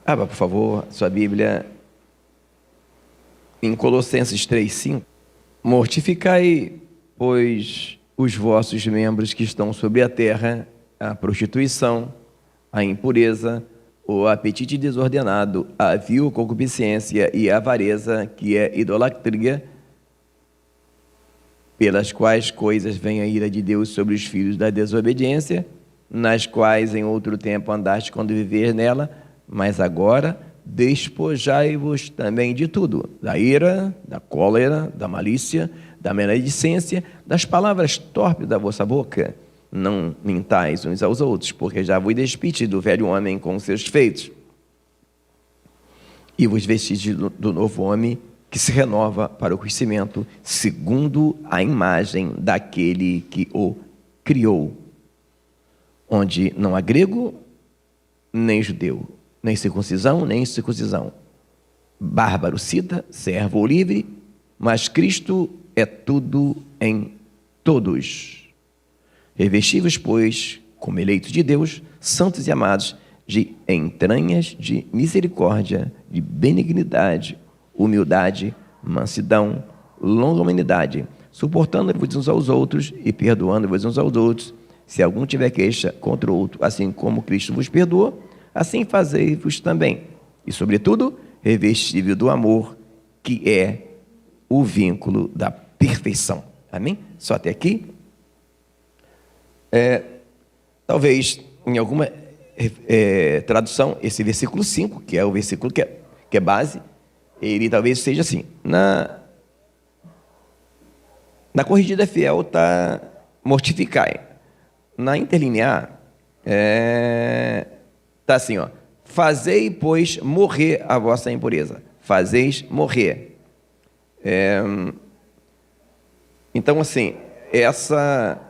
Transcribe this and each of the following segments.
Abra, por favor, sua Bíblia em Colossenses 3:5. Mortificai, pois, os vossos membros que estão sobre a terra, a prostituição, a impureza, o apetite desordenado, a vil concupiscência e a avareza, que é idolatria, pelas quais coisas vem a ira de Deus sobre os filhos da desobediência, nas quais em outro tempo andaste quando viver nela, mas agora despojai-vos também de tudo, da ira, da cólera, da malícia, da maledicência, das palavras torpes da vossa boca. Não mintais uns aos outros, porque já vos despiste do velho homem com os seus feitos, e vos vestis do novo homem, que se renova para o conhecimento, segundo a imagem daquele que o criou, onde não há grego, nem judeu, nem circuncisão, nem incircuncisão, bárbaro, cita, servo ou livre, mas Cristo é tudo em todos. Revesti-vos, pois, como eleitos de Deus, santos e amados, de entranhas de misericórdia, de benignidade, humildade, mansidão, longanimidade, suportando-vos uns aos outros e perdoando-vos uns aos outros, se algum tiver queixa contra o outro, assim como Cristo vos perdoou, assim fazei-vos também. E, sobretudo, revesti-vos do amor, que é o vínculo da perfeição. Amém? Só até aqui. Talvez, em alguma tradução, esse versículo 5, que é o versículo que é base, ele talvez seja assim. Na Corrigida Fiel está mortificai. Na interlinear, está assim, ó. Fazei, pois, morrer a vossa impureza. Fazeis morrer. Então, assim, essa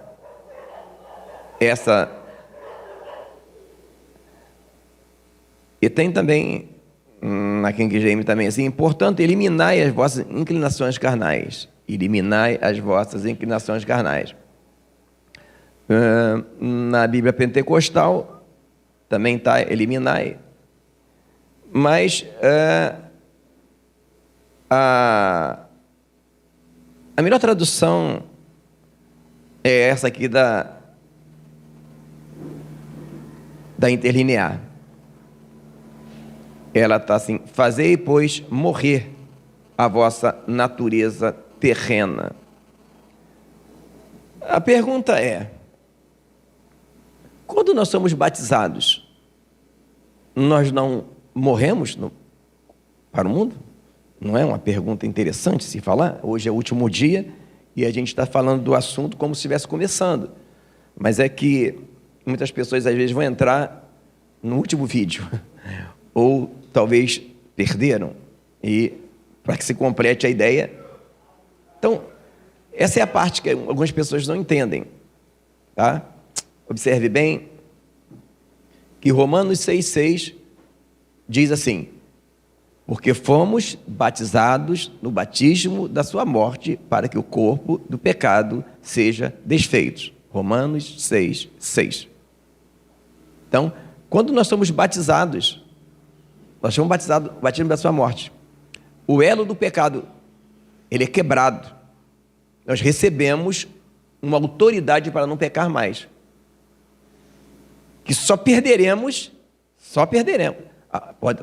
e tem também na King James também assim, portanto, eliminai as vossas inclinações carnais. Eliminai as vossas inclinações carnais. Na Bíblia Pentecostal também está eliminai. Mas a melhor tradução é essa aqui da interlinear. Ela está assim: fazei, pois, morrer a vossa natureza terrena. A pergunta é: quando nós somos batizados, nós não morremos para o mundo? Não é uma pergunta interessante se falar? Hoje é o último dia e a gente está falando do assunto como se estivesse começando. Mas é que muitas pessoas às vezes vão entrar no último vídeo, ou talvez perderam, e para que se complete a ideia. Então, essa é a parte que algumas pessoas não entendem, tá? Observe bem que Romanos 6,6 diz assim: porque fomos batizados no batismo da sua morte, para que o corpo do pecado seja desfeito. Romanos 6,6. Então, quando nós somos batizados, nós somos batizados no batismo da sua morte. O elo do pecado, ele é quebrado. Nós recebemos uma autoridade para não pecar mais. Que só perderemos.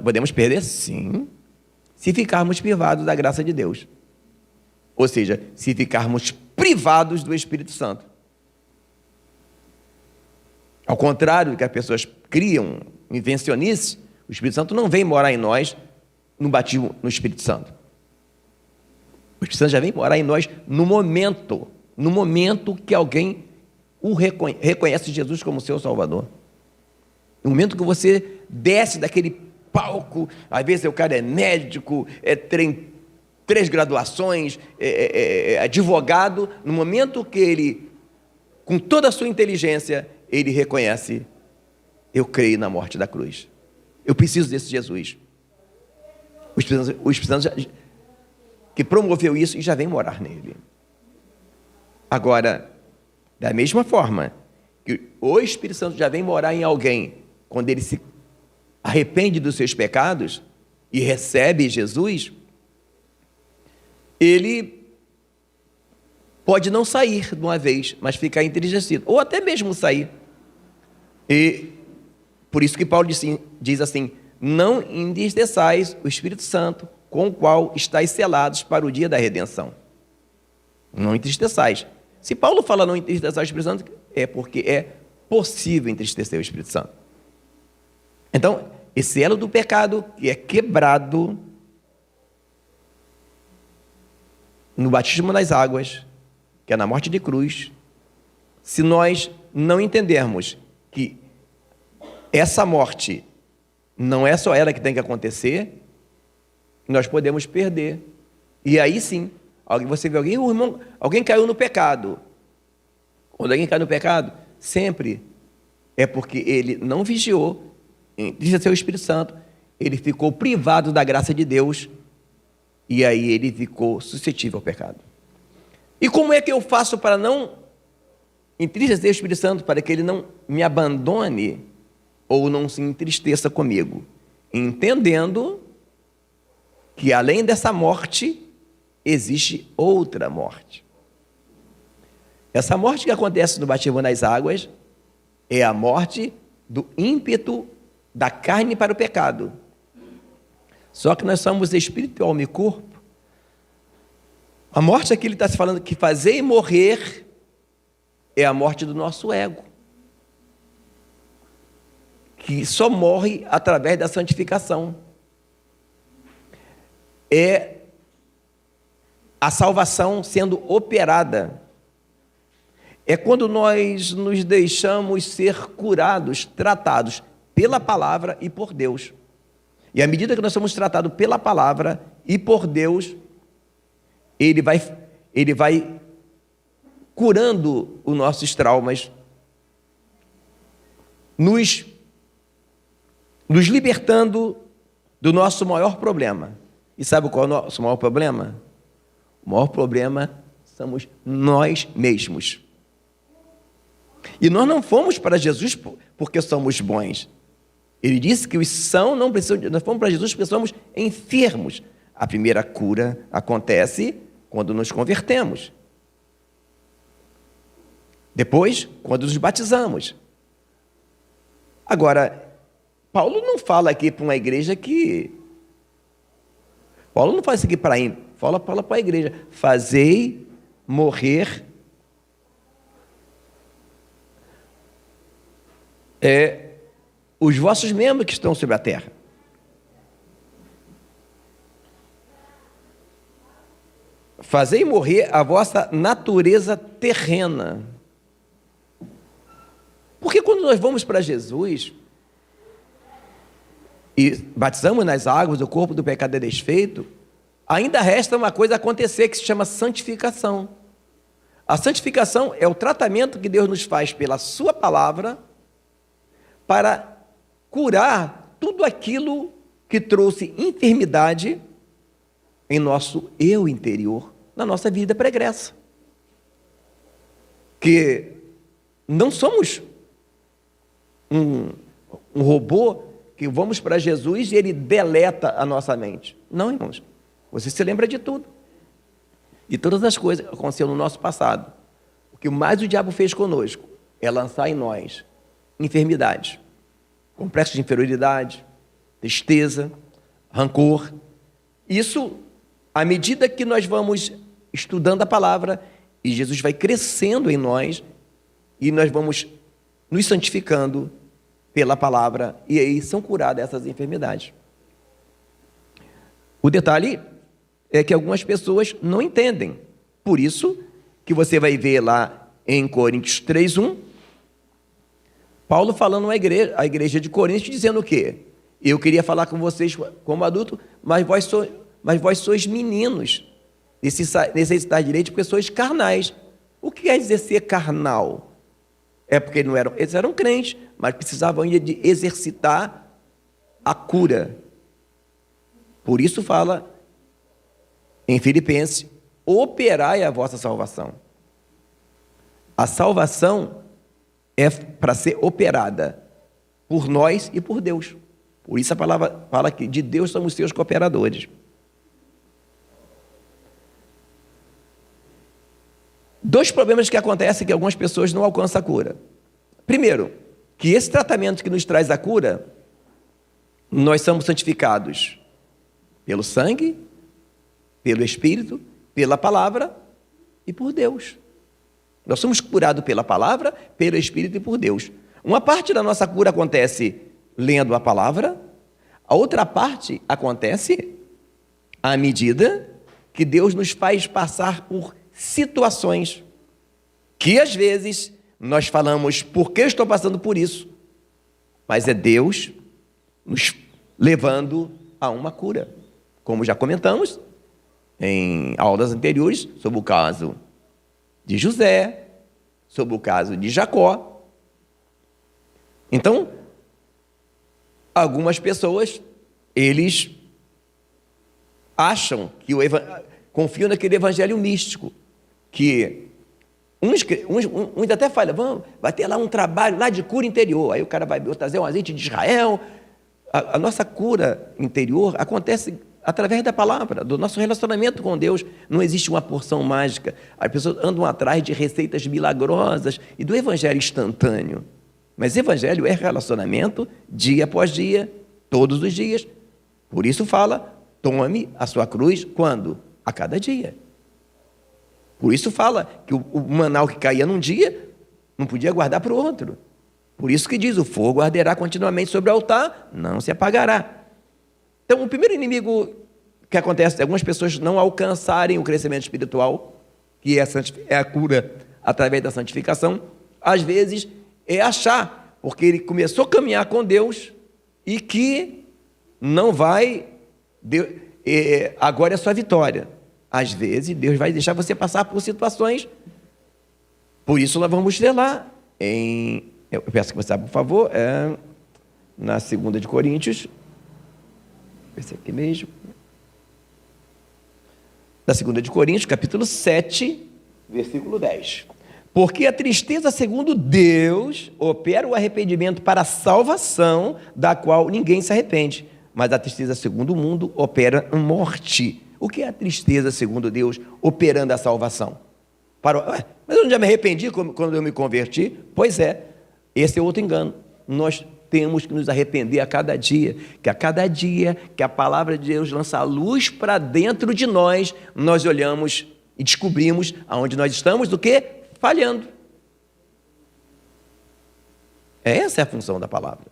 Podemos perder, sim, se ficarmos privados da graça de Deus. Ou seja, se ficarmos privados do Espírito Santo. Ao contrário do que as pessoas criam, invencionices, o Espírito Santo não vem morar em nós no batismo no Espírito Santo. O Espírito Santo já vem morar em nós no momento que alguém reconhece Jesus como seu Salvador. No momento que você desce daquele palco, às vezes o cara é médico, tem 3 graduações, é advogado, no momento que ele, com toda a sua inteligência, ele reconhece: eu creio na morte da cruz, eu preciso desse Jesus. O Espírito Santo que promoveu isso e já vem morar nele. Agora, da mesma forma que o Espírito Santo já vem morar em alguém, quando ele se arrepende dos seus pecados e recebe Jesus, ele pode não sair de uma vez, mas ficar entristecido, ou até mesmo sair. E por isso que Paulo diz assim: não entristeçais o Espírito Santo, com o qual estáis selados para o dia da redenção. Não entristeçais. Se Paulo fala não entristeçais o Espírito Santo, é porque é possível entristecer o Espírito Santo. Então, esse elo do pecado que é quebrado no batismo nas águas, que é na morte de cruz, se nós não entendermos que essa morte não é só ela que tem que acontecer, nós podemos perder. E aí sim, você vê alguém caiu no pecado. Quando alguém cai no pecado, sempre é porque ele não vigiou, entristeceu o Espírito Santo, ele ficou privado da graça de Deus, e aí ele ficou suscetível ao pecado. E como é que eu faço para não entristecer o Espírito Santo, para que ele não me abandone ou não se entristeça comigo? Entendendo que além dessa morte, existe outra morte. Essa morte que acontece no batismo nas águas é a morte do ímpeto da carne para o pecado. Só que nós somos espírito, alma e corpo. A morte aqui ele está se falando que fazer e morrer é a morte do nosso ego, que só morre através da santificação. É a salvação sendo operada. É quando nós nos deixamos ser curados, tratados pela palavra e por Deus. E à medida que nós somos tratados pela palavra e por Deus, Ele vai curando os nossos traumas, nos libertando do nosso maior problema. E sabe qual é o nosso maior problema? O maior problema somos nós mesmos. E nós não fomos para Jesus porque somos bons. Ele disse que os sãos não precisam nós fomos para Jesus porque somos enfermos. A primeira cura acontece quando nos convertemos. Depois, quando nos batizamos. Agora, Paulo não fala aqui para uma igreja que... Paulo não faz isso aqui para ímpio. Fala para a igreja: fazei morrer os vossos membros que estão sobre a terra. Fazei morrer a vossa natureza terrena. Porque quando nós vamos para Jesus e batizamos nas águas, o corpo do pecado é desfeito, ainda resta uma coisa acontecer que se chama santificação. A santificação é o tratamento que Deus nos faz pela sua palavra para curar tudo aquilo que trouxe enfermidade em nosso eu interior, na nossa vida pregressa. Que não somos um robô que vamos para Jesus e ele deleta a nossa mente. Não, irmãos. Você se lembra de tudo. De todas as coisas que aconteceram no nosso passado. O que mais o diabo fez conosco é lançar em nós enfermidades, complexo de inferioridade, tristeza, rancor. Isso, à medida que nós vamos estudando a palavra e Jesus vai crescendo em nós e nós vamos nos santificando pela palavra e aí são curadas essas enfermidades. O detalhe é que algumas pessoas não entendem. Por isso que você vai ver lá em Coríntios 3:1, Paulo falando à igreja de Coríntios, dizendo o quê? Eu queria falar com vocês como adulto, mas vós sois meninos, necessitais de leite, porque sois carnais. O que quer dizer ser carnal? É porque eles eram crentes, mas precisavam de exercitar a cura. Por isso fala em Filipenses: operai a vossa salvação. A salvação é para ser operada por nós e por Deus. Por isso a palavra fala que de Deus somos seus cooperadores. Dois problemas que acontecem que algumas pessoas não alcançam a cura. Primeiro, que esse tratamento que nos traz a cura, nós somos santificados pelo sangue, pelo Espírito, pela palavra e por Deus. Nós somos curados pela palavra, pelo Espírito e por Deus. Uma parte da nossa cura acontece lendo a palavra, a outra parte acontece à medida que Deus nos faz passar por situações que às vezes nós falamos, por que eu estou passando por isso? Mas é Deus nos levando a uma cura. Como já comentamos em aulas anteriores, sobre o caso de José, sobre o caso de Jacó. Então, algumas pessoas, eles acham que confiam naquele evangelho místico, que uns até falam, vai ter lá um trabalho lá de cura interior, aí o cara vai trazer um azeite de Israel. A nossa cura interior acontece através da palavra, do nosso relacionamento com Deus. Não existe uma porção mágica. As pessoas andam atrás de receitas milagrosas e do evangelho instantâneo. Mas evangelho é relacionamento dia após dia, todos os dias. Por isso fala, tome a sua cruz quando? A cada dia. Por isso fala que o manau que caía num dia não podia guardar para o outro. Por isso que diz, o fogo arderá continuamente sobre o altar, não se apagará. Então, o primeiro inimigo que acontece é algumas pessoas não alcançarem o crescimento espiritual, que é a cura através da santificação, às vezes é achar, porque ele começou a caminhar com Deus e que não vai, agora é a sua vitória. Às vezes, Deus vai deixar você passar por situações. Por isso, nós vamos ler lá, eu peço que você abra, por favor, na 2 de Coríntios, esse aqui mesmo, da 2 de Coríntios, capítulo 7, versículo 10. Porque a tristeza segundo Deus opera o arrependimento para a salvação, da qual ninguém se arrepende, mas a tristeza segundo o mundo opera a morte. O que é a tristeza segundo Deus operando a salvação? Mas eu não já me arrependi quando eu me converti? Pois é, esse é outro engano. Nós temos que nos arrepender a cada dia que a palavra de Deus lança a luz para dentro de nós, nós olhamos e descobrimos aonde nós estamos, do que? Falhando. Essa é a função da palavra.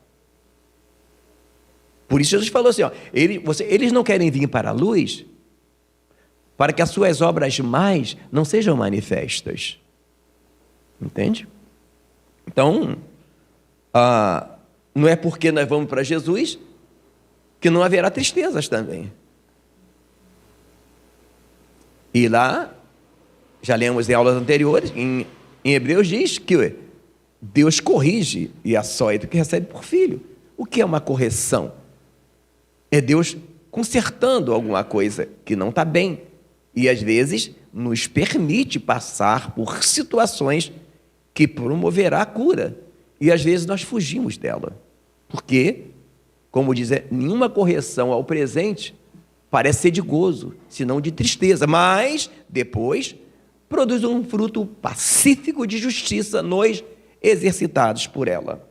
Por isso Jesus falou assim, eles não querem vir para a luz para que as suas obras mais não sejam manifestas. Entende? Então, não é porque nós vamos para Jesus que não haverá tristezas também. E lá, já lemos em aulas anteriores, em Hebreus diz que Deus corrige e açoita o que recebe por filho. O que é uma correção? É Deus consertando alguma coisa que não está bem. E às vezes nos permite passar por situações que promoverá a cura. E às vezes nós fugimos dela. Porque, como diz, nenhuma correção ao presente parece ser de gozo, senão de tristeza. Mas, depois, produz um fruto pacífico de justiça nos exercitados por ela.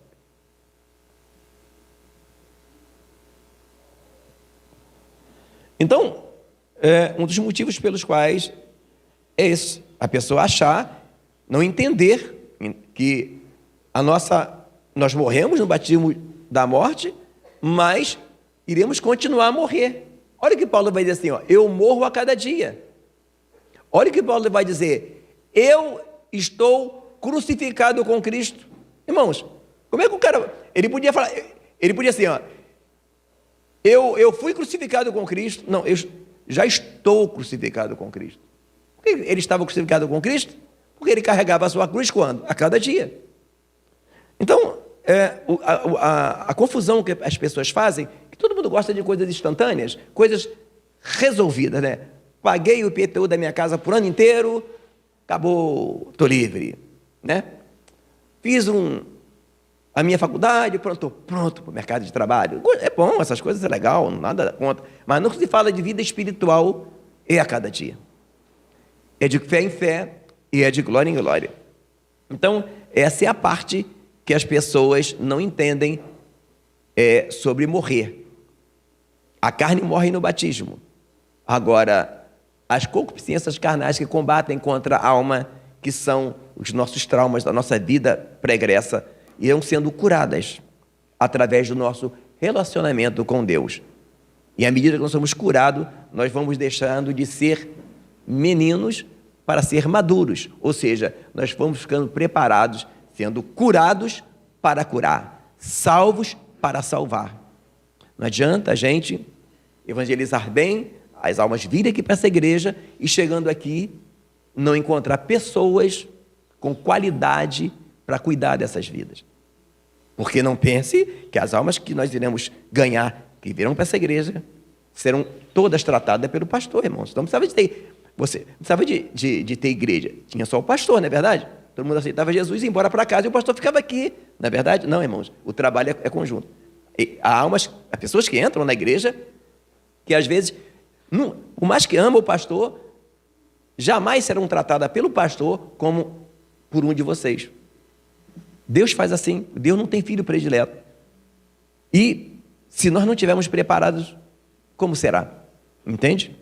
Então, um dos motivos pelos quais é esse, a pessoa achar, não entender que nós morremos no batismo da morte, mas iremos continuar a morrer. Olha o que Paulo vai dizer assim, eu morro a cada dia. Olha o que Paulo vai dizer, eu estou crucificado com Cristo. Irmãos, como é que o cara, ele podia falar, ele podia assim, eu fui crucificado com Cristo, não, eu já estou crucificado com Cristo. Por que ele estava crucificado com Cristo? Porque ele carregava a sua cruz quando? A cada dia. Então, a confusão que as pessoas fazem, que todo mundo gosta de coisas instantâneas, coisas resolvidas, né? Paguei o IPTU da minha casa por ano inteiro, acabou, estou livre, né? Fiz A minha faculdade, pronto, pronto para o mercado de trabalho. É bom, essas coisas é legal, nada contra. Mas não se fala de vida espiritual a cada dia. É de fé em fé e é de glória em glória. Então, essa é a parte que as pessoas não entendem sobre morrer. A carne morre no batismo. Agora, as concupiscências carnais que combatem contra a alma, que são os nossos traumas da nossa vida pregressa, irão sendo curadas através do nosso relacionamento com Deus. E à medida que nós somos curados, nós vamos deixando de ser meninos para ser maduros. Ou seja, nós vamos ficando preparados, sendo curados para curar, salvos para salvar. Não adianta a gente evangelizar bem, as almas virem aqui para essa igreja e chegando aqui não encontrar pessoas com qualidade para cuidar dessas vidas. Porque não pense que as almas que nós iremos ganhar, que virão para essa igreja, serão todas tratadas pelo pastor, irmãos. Então, precisava de ter igreja. Tinha só o pastor, não é verdade? Todo mundo aceitava Jesus e ia embora para casa e o pastor ficava aqui. Não é verdade? Não, irmãos. O trabalho é conjunto. E há pessoas que entram na igreja que, às vezes, por mais que amam o pastor, jamais serão tratadas pelo pastor como por um de vocês. Deus faz assim. Deus não tem filho predileto. E se nós não estivermos preparados, como será? Entende?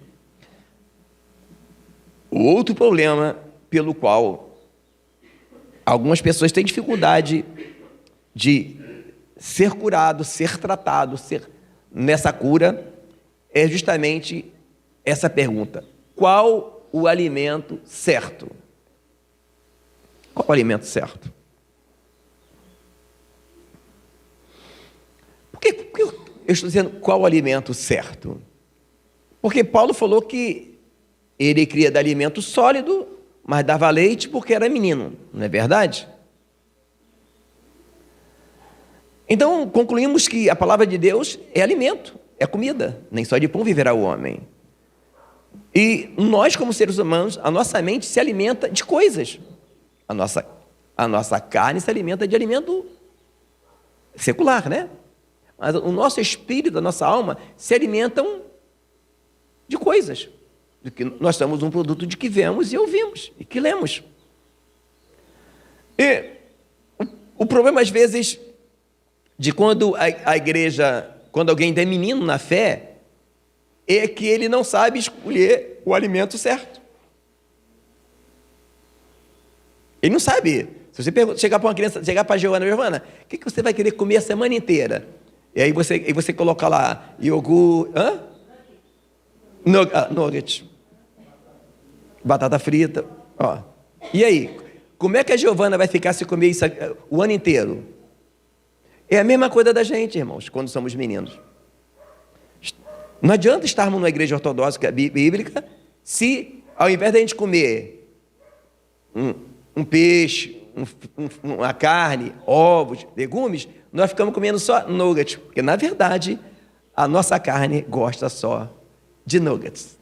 O outro problema pelo qual algumas pessoas têm dificuldade de ser curado, ser tratado, ser nessa cura, é justamente essa pergunta: qual o alimento certo? Qual o alimento certo? Por que eu estou dizendo qual o alimento certo? Porque Paulo falou que ele queria dar alimento sólido, mas dava leite porque era menino, não é verdade? Então, concluímos que a palavra de Deus é alimento, é comida, nem só de pão viverá o homem. E nós, como seres humanos, a nossa mente se alimenta de coisas. A nossa carne se alimenta de alimento secular, né? Mas o nosso espírito, a nossa alma, se alimentam de coisas. De que nós somos um produto de que vemos e ouvimos, e que lemos. E o problema, às vezes, de quando a igreja, quando alguém é menino na fé, é que ele não sabe escolher o alimento certo. Ele não sabe. Se você chegar para uma criança, chegar para a Giovana, o que você vai querer comer a semana inteira? E aí você coloca lá iogurte, nugget, batata frita. Ó. E aí, como é que a Giovana vai ficar se comer isso o ano inteiro? É a mesma coisa da gente, irmãos, quando somos meninos. Não adianta estarmos numa igreja ortodoxa bíblica se, ao invés de a gente comer um peixe, uma carne, ovos, legumes, nós ficamos comendo só nuggets, porque, na verdade, a nossa carne gosta só de nuggets,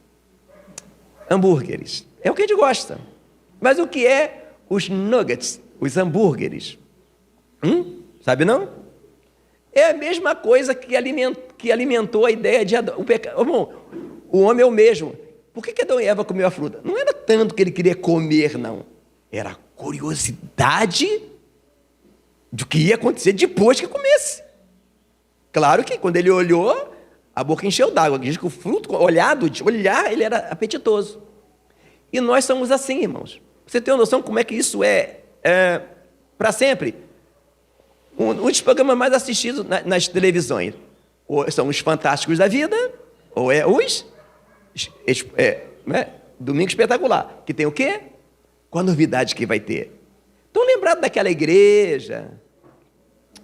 hambúrgueres. É o que a gente gosta. Mas o que é os nuggets, os hambúrgueres? Sabe não? É a mesma coisa que alimentou a ideia de Adão. O homem é o mesmo. Por que Adão e Eva comeu a fruta? Não era tanto que ele queria comer, não. Era a curiosidade do que ia acontecer depois que comesse. Claro que quando ele olhou, a boca encheu d'água. Diz que o fruto, olhar, ele era apetitoso. E nós somos assim, irmãos. Você tem uma noção como é que isso é para sempre? Um dos programas mais assistidos nas televisões ou são os Fantásticos da Vida, ou Domingo Espetacular, que tem o quê? Qual a novidade que vai ter? Estão lembrados daquela igreja,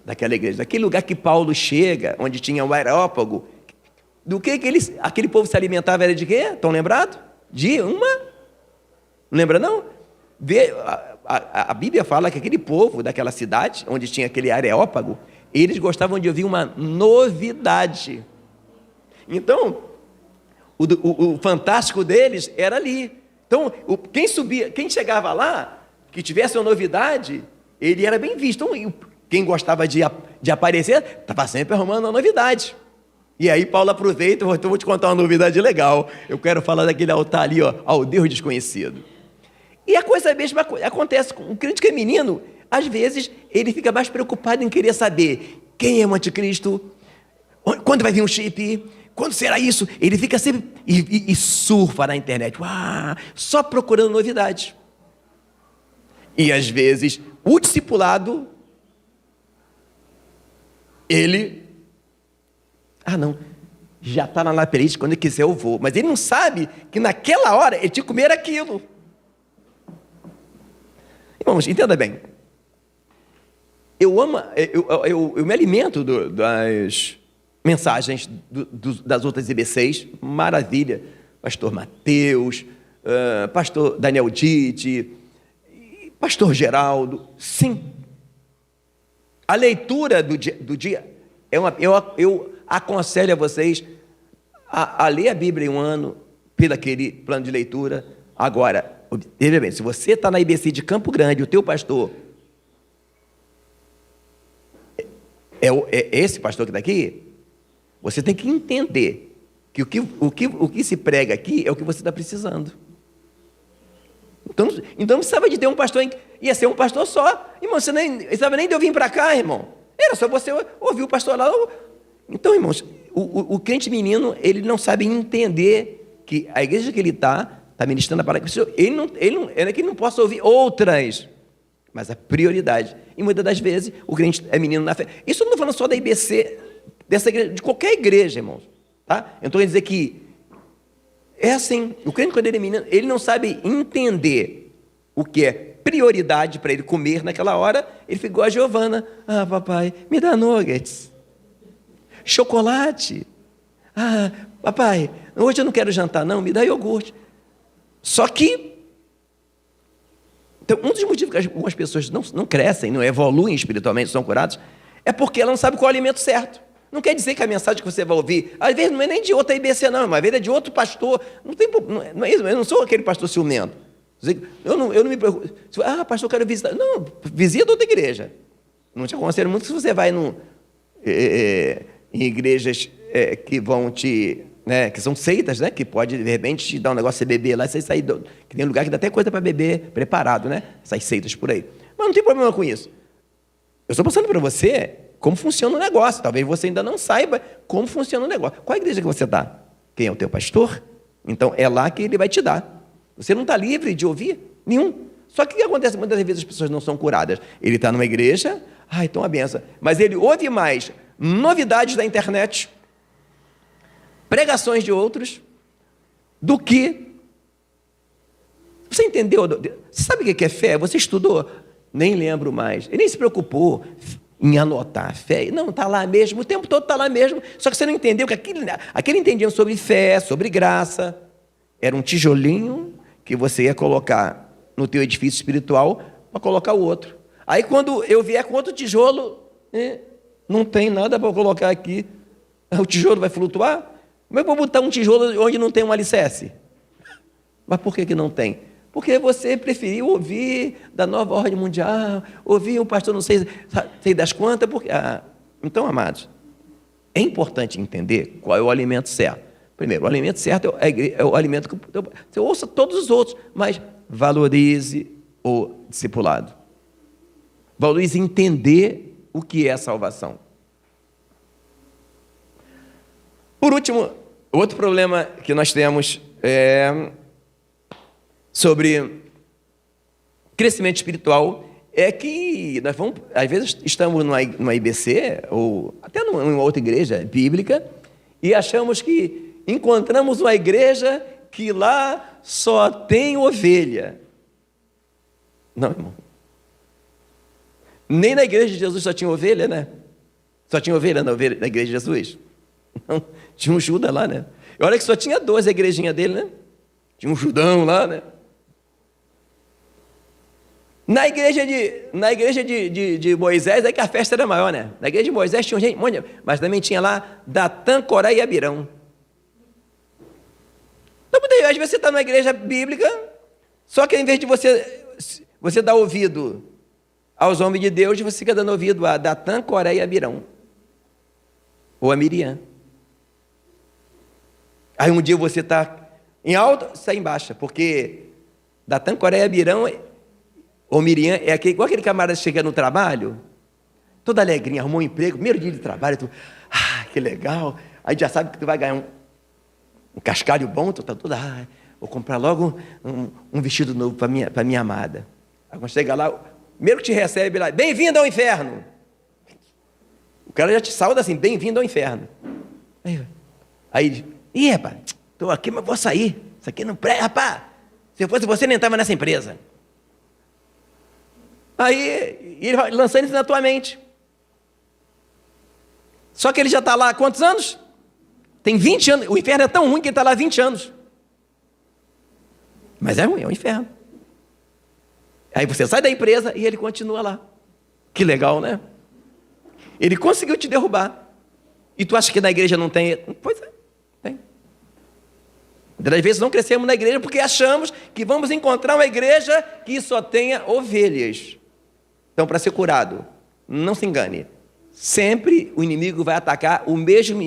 daquele lugar que Paulo chega, onde tinha o areópago, do que aquele povo se alimentava, era de quê? Estão lembrados? De uma? Não lembra não? A Bíblia fala que aquele povo daquela cidade, onde tinha aquele areópago, eles gostavam de ouvir uma novidade. Então, o fantástico deles era ali. Então, quem chegava lá, que tivesse uma novidade, ele era bem visto. Então, Quem gostava de aparecer, estava sempre arrumando uma novidade. E aí Paulo aproveita, então vou te contar uma novidade legal. Eu quero falar daquele altar ali, ó, ao Deus desconhecido. E a coisa mesma acontece com o crente que é menino. Às vezes, ele fica mais preocupado em querer saber quem é o anticristo, quando vai vir um chip, quando será isso. Ele fica sempre e surfa na internet, só procurando novidades. E às vezes, o discipulado, ele, não, já está na playlist, quando ele quiser eu vou. Mas ele não sabe que naquela hora ele tinha que comer aquilo. Irmãos, entenda bem. Eu me alimento das mensagens das outras IBCs, maravilha. Pastor Mateus, pastor Daniel Dite, pastor Geraldo, sim. A leitura do dia eu aconselho a vocês a ler a Bíblia em um ano, pelo aquele plano de leitura. Agora, veja bem, se você está na IBC de Campo Grande, o teu pastor é esse pastor que está aqui, você tem que entender que o que se prega aqui é o que você está precisando. Então não precisava de ter um pastor, ia ser um pastor só. Irmão, você nem precisava nem de eu vir para cá, irmão. Era só você ouvir o pastor lá. Então, irmãos, o crente menino, ele não sabe entender que a igreja que ele está ministrando a palavra. É que ele não possa ouvir outras, mas a prioridade. E muitas das vezes o crente é menino na fé. Isso eu não estou falando só da IBC, dessa igreja, de qualquer igreja, irmãos. Tá? Eu estou querendo dizer que é assim, o crente, quando ele é menino, ele não sabe entender o que é prioridade para ele comer naquela hora. Ele fica igual a Giovana. Papai, me dá nuggets, chocolate. Papai, hoje eu não quero jantar não, me dá iogurte. Só que, então, um dos motivos que algumas pessoas não crescem, não evoluem espiritualmente, são curadas, é porque ela não sabe qual é o alimento certo. Não quer dizer que a mensagem que você vai ouvir, às vezes não é nem de outra IBC, não, às vezes é de outro pastor. Não é isso, eu não sou aquele pastor ciumento. Eu não me preocupo. Pastor, eu quero visitar. Não, visita outra igreja. Não te aconselho muito se você vai em igrejas que vão te... que são seitas, que pode, de repente, te dar um negócio, você beber lá, você sair... Que tem lugar que dá até coisa para beber preparado, essas seitas por aí. Mas não tem problema com isso. Eu estou passando para você como funciona o negócio. Talvez você ainda não saiba como funciona o negócio. Qual a igreja que você está? Quem é o teu pastor? Então, é lá que ele vai te dar. Você não está livre de ouvir nenhum. Só que o que acontece? Muitas vezes as pessoas não são curadas. Ele está numa igreja, então a benção. Mas ele ouve mais novidades da internet, pregações de outros, do que... Você entendeu? Você sabe o que é fé? Você estudou? Nem lembro mais. Ele nem se preocupou em anotar fé. Não, está lá mesmo, o tempo todo está lá mesmo. Só que você não entendeu que aquele entendiam sobre fé, sobre graça. Era um tijolinho que você ia colocar no teu edifício espiritual para colocar o outro. Aí quando eu vier com outro tijolo, não tem nada para colocar aqui. O tijolo vai flutuar? Como é que eu vou botar um tijolo onde não tem um alicerce? Mas por que não tem? Porque você preferiu ouvir da nova ordem mundial, ouvir um pastor não sei das quantas. Porque... Então, amados, é importante entender qual é o alimento certo. Primeiro, o alimento certo é o alimento que você ouça todos os outros, mas valorize o discipulado. Valorize entender o que é a salvação. Por último, outro problema que nós temos sobre crescimento espiritual é que nós vamos, às vezes estamos numa IBC ou até numa outra igreja bíblica e achamos que encontramos uma igreja que lá só tem ovelha. Não, irmão. Nem na igreja de Jesus só tinha ovelha, né? Só tinha ovelha na igreja de Jesus. Não, tinha um Judas lá, né? E olha que só tinha 12 a igrejinha dele, né? Tinha um Judão lá, né? Na igreja de Moisés, aí que a festa era maior, né? Na igreja de Moisés tinha gente, mas também tinha lá Datã, Corá e Abirão. Então, às vezes você está numa igreja bíblica, só que em vez de você dar ouvido aos homens de Deus, você fica dando ouvido a Datã, Coré e Abirão. Ou a Miriam. Aí um dia você está em alta, você está em baixa, porque Datã, Coré e Abirão, ou Miriam, é igual aquele camarada que chega no trabalho, toda alegrinha, arrumou um emprego, primeiro dia de trabalho, tu, que legal, aí já sabe que tu vai ganhar um cascalho bom, tu está toda, vou comprar logo um vestido novo para minha amada. Aí quando chega lá, primeiro que te recebe lá, bem-vindo ao inferno. O cara já te saúda assim, bem-vindo ao inferno. Aí, rapaz, estou aqui, mas vou sair. Isso aqui não presta, rapaz. Se eu fosse você, nem estava nessa empresa. Aí, ele vai lançando isso na tua mente. Só que ele já está lá há quantos anos? Tem 20 anos. O inferno é tão ruim que ele está lá há 20 anos. Mas é ruim, é um inferno. Aí você sai da empresa e ele continua lá. Que legal, né? Ele conseguiu te derrubar. E tu acha que na igreja não tem? Pois é, tem. Às vezes não crescemos na igreja porque achamos que vamos encontrar uma igreja que só tenha ovelhas. Então, para ser curado, não se engane. Sempre o inimigo vai atacar o mesmo.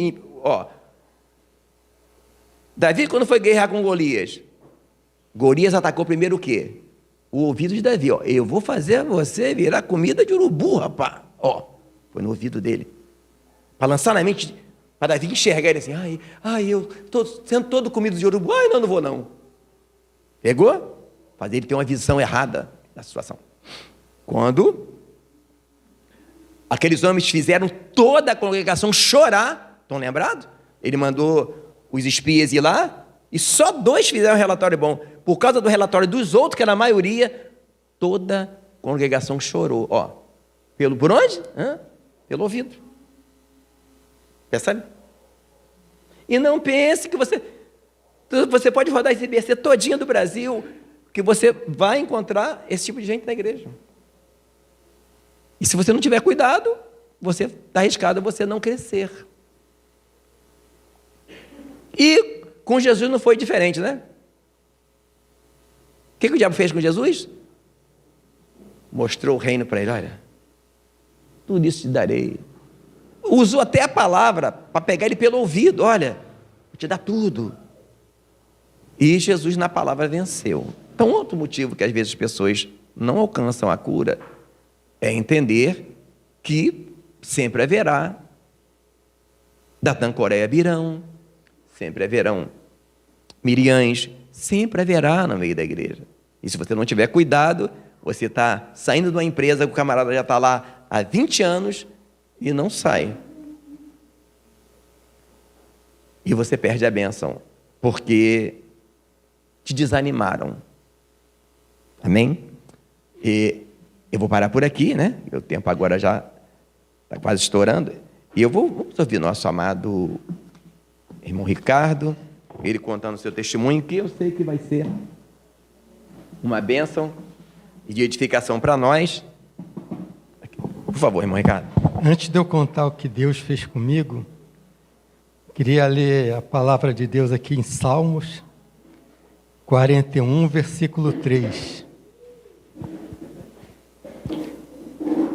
Davi, quando foi guerrear com Golias, Golias atacou primeiro o quê? O ouvido de Davi. Eu vou fazer você virar comida de urubu, rapaz. Foi no ouvido dele. Para lançar na mente, para Davi enxergar ele assim, eu estou sendo todo comido de urubu, não vou não. Pegou? Fazer ele ter uma visão errada da situação. Quando aqueles homens fizeram toda a congregação chorar, estão lembrados? Ele mandou os espias ir lá, e só 2 fizeram um relatório bom. Por causa do relatório dos outros, que era a maioria, toda a congregação chorou. Por onde? Pelo ouvido. Percebe? E não pense que você pode rodar esse IBC todinho do Brasil, que você vai encontrar esse tipo de gente na igreja. E se você não tiver cuidado, você está arriscado a você não crescer. E com Jesus não foi diferente, né? O que o diabo fez com Jesus? Mostrou o reino para ele, olha, tudo isso te darei. Usou até a palavra para pegar ele pelo ouvido, olha, vou te dar tudo. E Jesus na palavra venceu. Então, outro motivo que às vezes as pessoas não alcançam a cura é entender que sempre haverá Datã, Coré e Abirão, sempre haverão Miriãs, sempre haverá no meio da igreja. E se você não tiver cuidado, você está saindo de uma empresa que o camarada já está lá há 20 anos e não sai. E você perde a bênção, porque te desanimaram. Amém? E eu vou parar por aqui, né? Meu tempo agora já está quase estourando. E vamos ouvir nosso amado irmão Ricardo, ele contando o seu testemunho, que eu sei que vai ser uma bênção e de edificação para nós. Por favor, irmão Ricardo. Antes de eu contar o que Deus fez comigo, queria ler a palavra de Deus aqui em Salmos 41, versículo 3.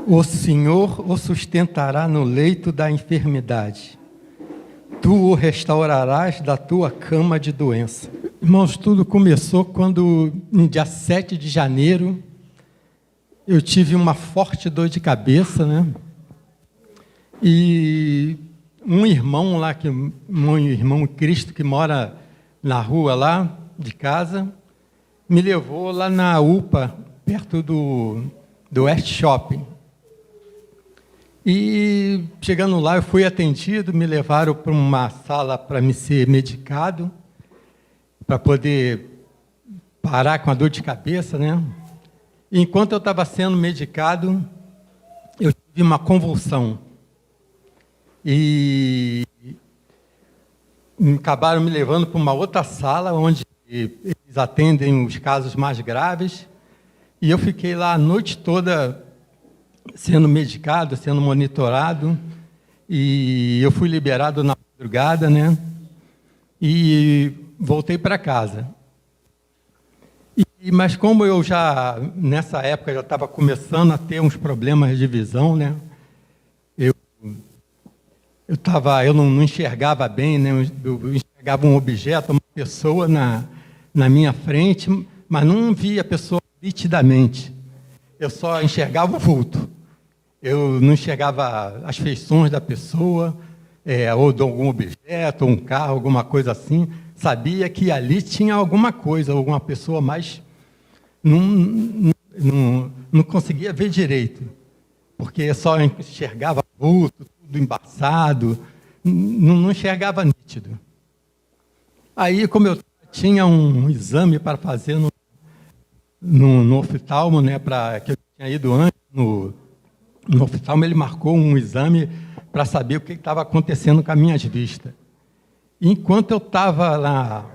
O Senhor o sustentará no leito da enfermidade. Tu o restaurarás da tua cama de doença. Irmãos, tudo começou quando, no dia 7 de janeiro, eu tive uma forte dor de cabeça, né? E um irmão lá, um irmão em Cristo que mora na rua lá de casa, me levou lá na UPA, perto do West Shopping. E chegando lá, eu fui atendido, me levaram para uma sala para me ser medicado, para poder parar com a dor de cabeça, né? E enquanto eu estava sendo medicado, eu tive uma convulsão. E acabaram me levando para uma outra sala, onde eles atendem os casos mais graves. E eu fiquei lá a noite toda sendo medicado, sendo monitorado, e eu fui liberado na madrugada, né? E voltei para casa. Mas como eu já, nessa época, já estava começando a ter uns problemas de visão, né? Eu não enxergava bem, né? Eu enxergava um objeto, uma pessoa na minha frente, mas não via a pessoa nitidamente. Eu só enxergava o vulto. Eu não enxergava as feições da pessoa, ou de algum objeto, ou um carro, alguma coisa assim. Sabia que ali tinha alguma coisa, alguma pessoa, mas não conseguia ver direito, porque só enxergava vulto, tudo embaçado, não enxergava nítido. Aí, como eu tinha um exame para fazer no oftalmo, né, que eu tinha ido antes, no oftalmo ele marcou um exame para saber o que estava acontecendo com as minhas vistas. Enquanto eu estava lá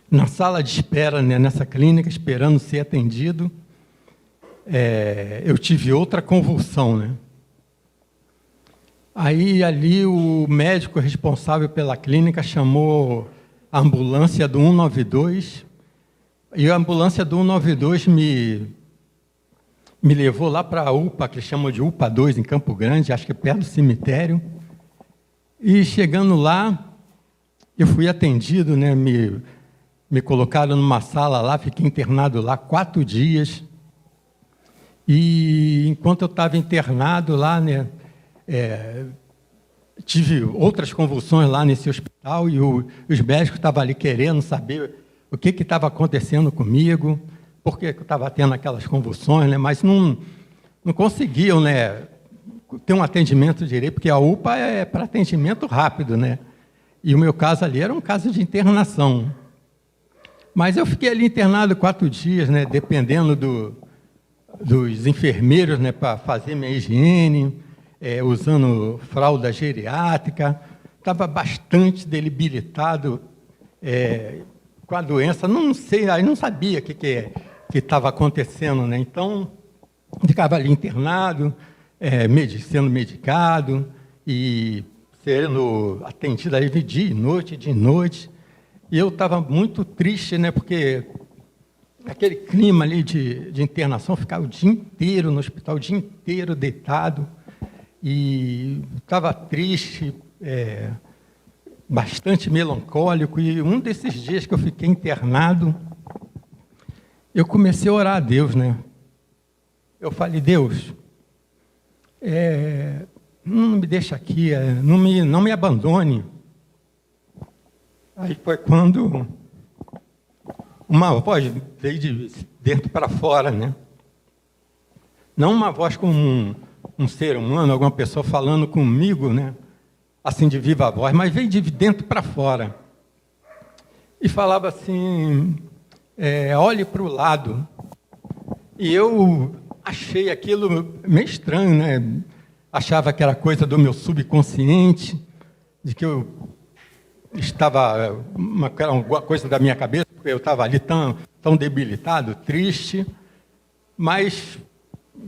na sala de espera, né, nessa clínica, esperando ser atendido, eu tive outra convulsão, né? Aí, ali, o médico responsável pela clínica chamou a ambulância do 192, e a ambulância do 192 me levou lá para a UPA, que eles chamam de UPA 2, em Campo Grande, acho que é perto do cemitério. E, chegando lá, eu fui atendido, né, me colocaram numa sala lá, fiquei internado lá 4 dias. E, enquanto eu estava internado lá, né, tive outras convulsões lá nesse hospital, e os médicos estavam ali querendo saber o que estava acontecendo comigo, por que eu estava tendo aquelas convulsões, né, mas não conseguiam, né, ter um atendimento direito, porque a UPA é para atendimento rápido, né, e o meu caso ali era um caso de internação. Mas eu fiquei ali internado 4 dias, né, dependendo dos enfermeiros, né, para fazer minha higiene, usando fralda geriátrica. Estava bastante debilitado com a doença. Não sei, aí não sabia o que estava acontecendo, né? Então, ficava ali internado, sendo medicado e sendo atendido aí de dia e noite. E eu estava muito triste, né? Porque aquele clima ali de internação, ficava o dia inteiro no hospital, o dia inteiro deitado. E estava triste, bastante melancólico. E um desses dias que eu fiquei internado, eu comecei a orar a Deus, né? Eu falei: Deus, não me deixa aqui, não me abandone. Aí foi quando uma voz veio de dentro para fora, né? Não uma voz como um ser humano, alguma pessoa falando comigo, né? Assim, de viva voz, mas veio de dentro para fora. E falava assim: olhe para o lado. E eu achei aquilo meio estranho, né? Achava que era coisa do meu subconsciente, de que eu estava uma coisa da minha cabeça, porque eu estava ali tão debilitado, triste, mas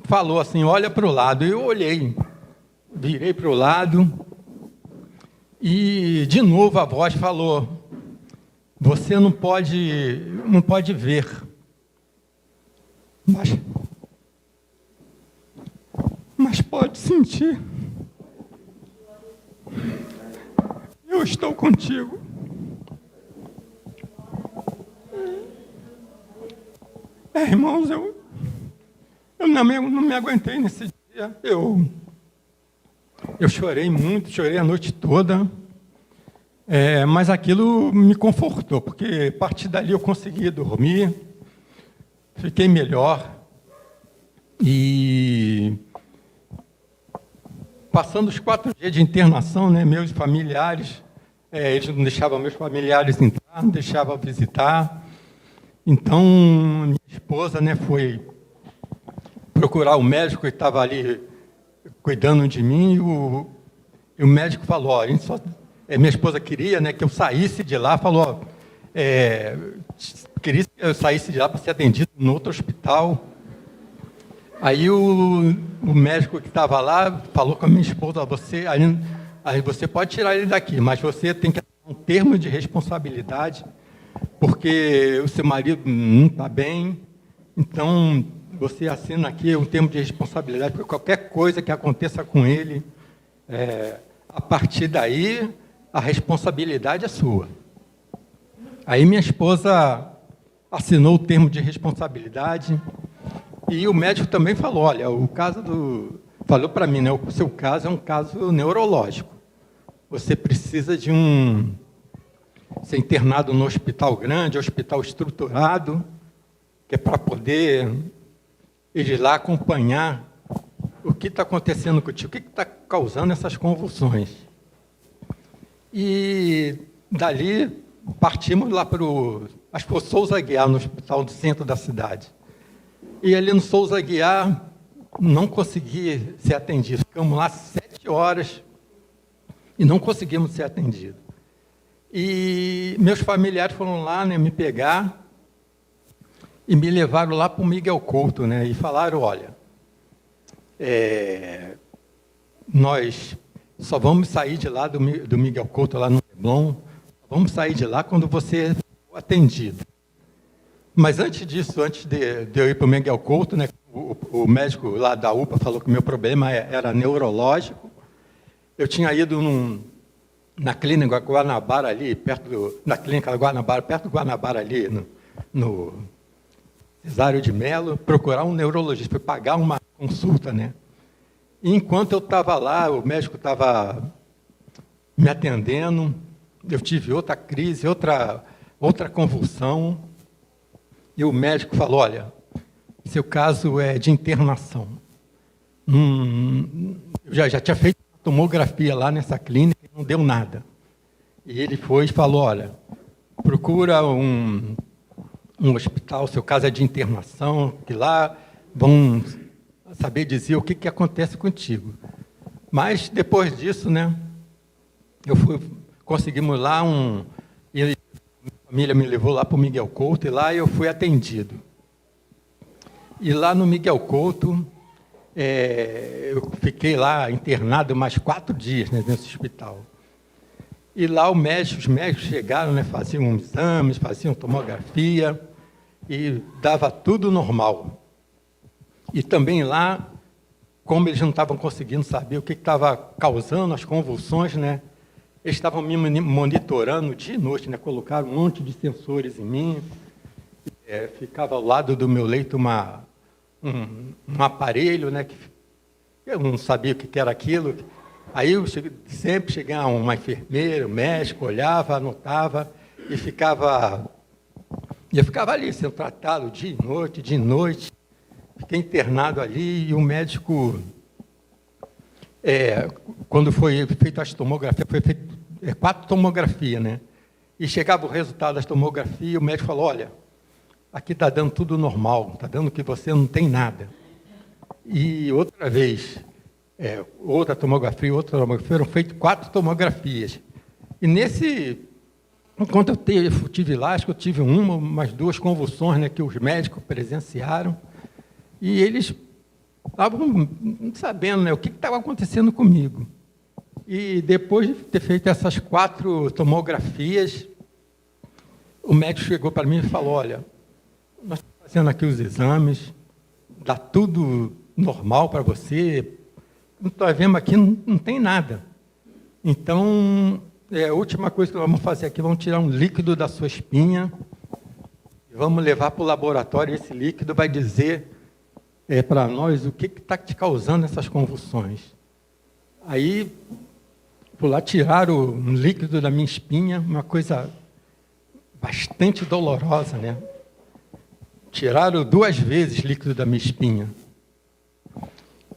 falou assim: olha para o lado. Eu olhei, virei para o lado, e de novo a voz falou: você não pode ver, mas pode sentir. Eu estou contigo. Irmãos, eu não me aguentei nesse dia. Eu chorei muito, chorei a noite toda, mas aquilo me confortou, porque a partir dali eu consegui dormir, fiquei melhor. E passando os 4 dias de internação, né, meus familiares, eles não deixavam meus familiares entrar, não deixavam visitar. Então, minha esposa, né, foi procurar o médico que estava ali cuidando de mim, e o médico falou: minha esposa queria, né, que eu saísse de lá, falou: queria que eu saísse de lá para ser atendido em outro hospital. Aí o médico que estava lá falou com a minha esposa: você pode tirar ele daqui, mas você tem que dar um termo de responsabilidade porque o seu marido não está bem, então você assina aqui um termo de responsabilidade, porque qualquer coisa que aconteça com ele, a partir daí, a responsabilidade é sua. Aí minha esposa assinou o termo de responsabilidade e o médico também falou, olha, o caso falou para mim, né, o seu caso é um caso neurológico. Você precisa de ser internado no hospital grande, hospital estruturado, que é para poder ir lá acompanhar o que está acontecendo contigo, o que está causando essas convulsões. E dali partimos lá para acho que foi Souza Aguiar, no hospital do centro da cidade. E ali no Souza Aguiar, não consegui ser atendido. Ficamos lá 7 horas e não conseguimos ser atendidos. E meus familiares foram lá, né, me pegar e me levaram lá para o Miguel Couto, né, e falaram, olha, nós só vamos sair de lá do Miguel Couto, lá no Leblon, vamos sair de lá quando você for atendido. Mas antes disso, antes de eu ir para o Miguel Couto, né, o médico lá da UPA falou que o meu problema era neurológico. Eu tinha ido na clínica Guanabara ali, na clínica Guanabara, perto do Guanabara ali, no Cesário de Mello, procurar um neurologista, fui pagar uma consulta, né? E enquanto eu estava lá, o médico estava me atendendo, eu tive outra crise, outra convulsão, e o médico falou, olha, seu caso é de internação. Eu já tinha feito uma tomografia lá nessa clínica e não deu nada. E ele foi e falou, olha, procura um hospital, seu caso é de internação, que lá vão saber dizer o que acontece contigo. Mas, depois disso, né, conseguimos lá a família me levou lá para o Miguel Couto, e lá eu fui atendido. E lá no Miguel Couto, eu fiquei lá internado mais 4 dias, né, nesse hospital. E lá os médicos chegaram, né, faziam exames, faziam tomografia, e dava tudo normal. E também lá, como eles não estavam conseguindo saber o que estava causando as convulsões, né, eles estavam me monitorando dia e noite, né, colocaram um monte de sensores em mim, ficava ao lado do meu leito um aparelho, né, que eu não sabia o que era aquilo. Aí eu sempre chegava uma enfermeira, um médico, olhava, anotava, e eu ficava ali, sendo tratado dia e noite, fiquei internado ali, e o médico, quando foi feita as tomografias, foi feito 4 tomografias, né? E chegava o resultado das tomografias, o médico falou, olha, aqui está dando tudo normal, está dando que você não tem nada. E outra vez, outra tomografia, foram feitas 4 tomografias. E enquanto eu tive lá, acho que eu tive umas 2 convulsões, né, que os médicos presenciaram, e eles estavam sabendo, né, o que estava acontecendo comigo. E depois de ter feito essas 4 tomografias, o médico chegou para mim e falou, olha, nós estamos fazendo aqui os exames, dá tudo normal para você, nós vemos aqui, não tem nada. Então, a última coisa que nós vamos fazer aqui, vamos tirar um líquido da sua espinha, e vamos levar para o laboratório, esse líquido vai dizer para nós o que está te causando essas convulsões. Aí, por lá, tiraram um líquido da minha espinha, uma coisa bastante dolorosa, né? Tiraram 2 vezes líquido da minha espinha.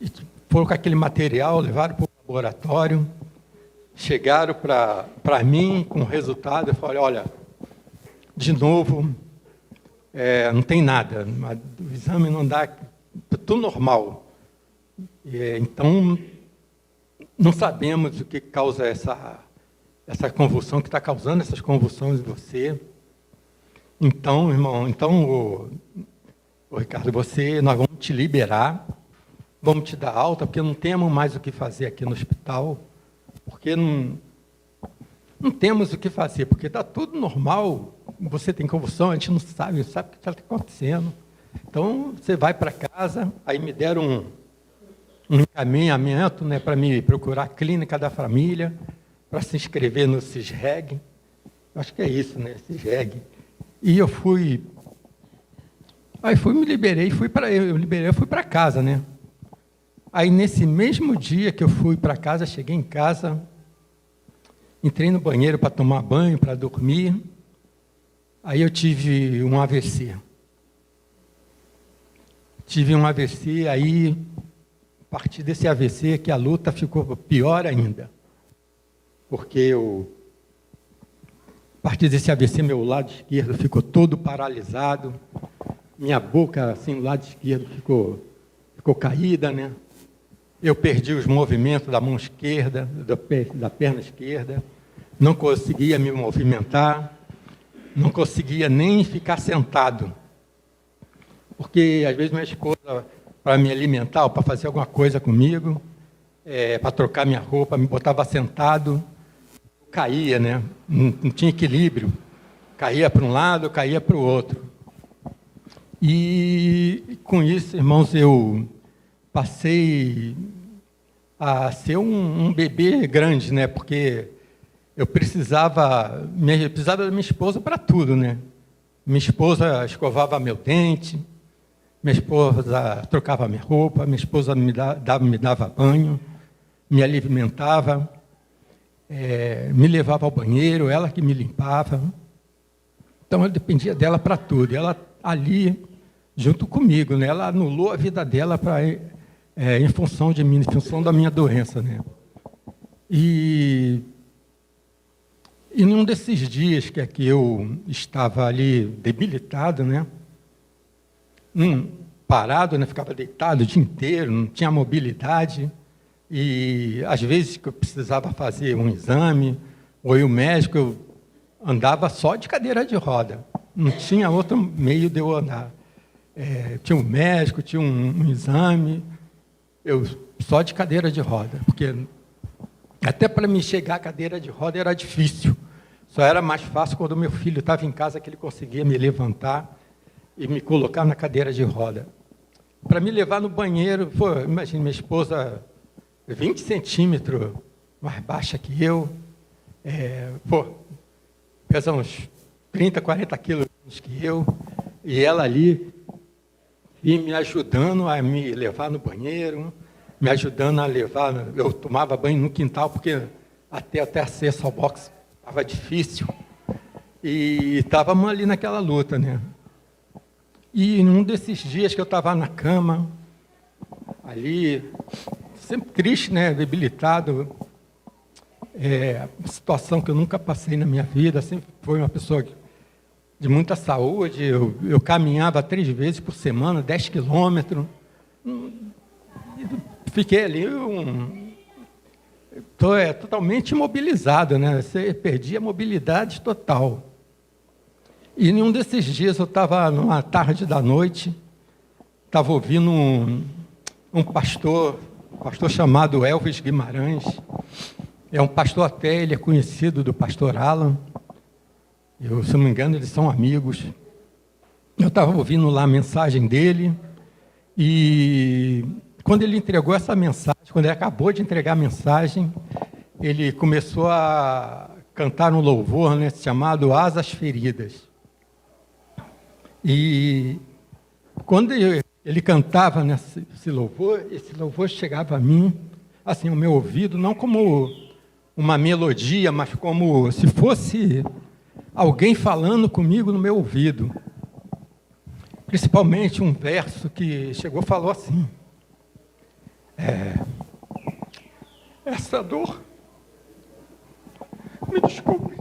E foram com aquele material, levaram para o laboratório, chegaram para mim com o resultado, eu falei, olha, de novo, não tem nada, o exame não dá, tudo normal. Então, não sabemos o que causa essa convulsão, que está causando essas convulsões em você. Então, irmão, ô Ricardo, nós vamos te liberar, vamos te dar alta, porque não temos mais o que fazer aqui no hospital, porque não temos o que fazer, porque está tudo normal, você tem convulsão, a gente não sabe o que está acontecendo. Então, você vai para casa, aí me deram um encaminhamento, né, para me procurar a clínica da família, para se inscrever no CISREG. Acho que é isso, né, CISREG. E eu fui... Aí me liberei, fui para casa, né? Aí, nesse mesmo dia que eu fui para casa, cheguei em casa, entrei no banheiro para tomar banho, para dormir. Aí eu tive um AVC. Tive um AVC, aí, a partir desse AVC, que a luta ficou pior ainda. Porque a partir desse AVC, meu lado esquerdo ficou todo paralisado. Minha boca, assim, do lado esquerdo ficou caída, né? Eu perdi os movimentos da mão esquerda, da perna esquerda. Não conseguia me movimentar. Não conseguia nem ficar sentado. Porque, às vezes, minha esposa, para me alimentar, ou para fazer alguma coisa comigo, para trocar minha roupa, me botava sentado, caía, né? Não tinha equilíbrio. Caía para um lado, caía para o outro. E, com isso, irmãos, eu passei a ser um bebê grande, né? Porque eu precisava da minha esposa para tudo, né? Minha esposa escovava meu dente, minha esposa trocava minha roupa, minha esposa me dava banho, me alimentava, me levava ao banheiro, ela que me limpava. Então, eu dependia dela para tudo. E ela ali, junto comigo, né? Ela anulou a vida dela em função de mim, em função da minha doença, né? E num desses dias que eu estava ali debilitado, né? Parado, né? Ficava deitado o dia inteiro, não tinha mobilidade. E, às vezes, que eu precisava fazer um exame, ou ir ao médico, eu andava só de cadeira de roda. Não tinha outro meio de eu andar. Tinha um médico, tinha um exame, eu só de cadeira de roda, porque até para me chegar à cadeira de roda era difícil. Só era mais fácil quando meu filho estava em casa, que ele conseguia me levantar e me colocar na cadeira de roda. Para me levar no banheiro, imagina, minha esposa 20 centímetros mais baixa que eu, pesa uns 30, 40 quilos menos que eu, e ela ali me ajudando a me levar no banheiro, me ajudando a levar... Eu tomava banho no quintal, porque até acesso ao box estava difícil, e estávamos ali naquela luta, né? E num desses dias que eu estava na cama, ali, sempre triste, né? Debilitado, uma situação que eu nunca passei na minha vida, sempre fui uma pessoa de muita saúde, eu caminhava 3 vezes por semana, 10 quilômetros, fiquei ali totalmente imobilizado, né? Você perdia a mobilidade total. E em um desses dias, eu estava numa tarde da noite, estava ouvindo um pastor chamado Elvis Guimarães. É um pastor até, ele é conhecido do pastor Alan. Se não me engano, eles são amigos. Eu estava ouvindo lá a mensagem dele, e quando ele entregou essa mensagem, quando ele acabou de entregar a mensagem, ele começou a cantar um louvor, né, chamado Asas Feridas. E quando ele cantava esse louvor chegava a mim, assim, ao meu ouvido, não como uma melodia, mas como se fosse alguém falando comigo no meu ouvido. Principalmente um verso que chegou e falou assim: essa dor, me desculpe,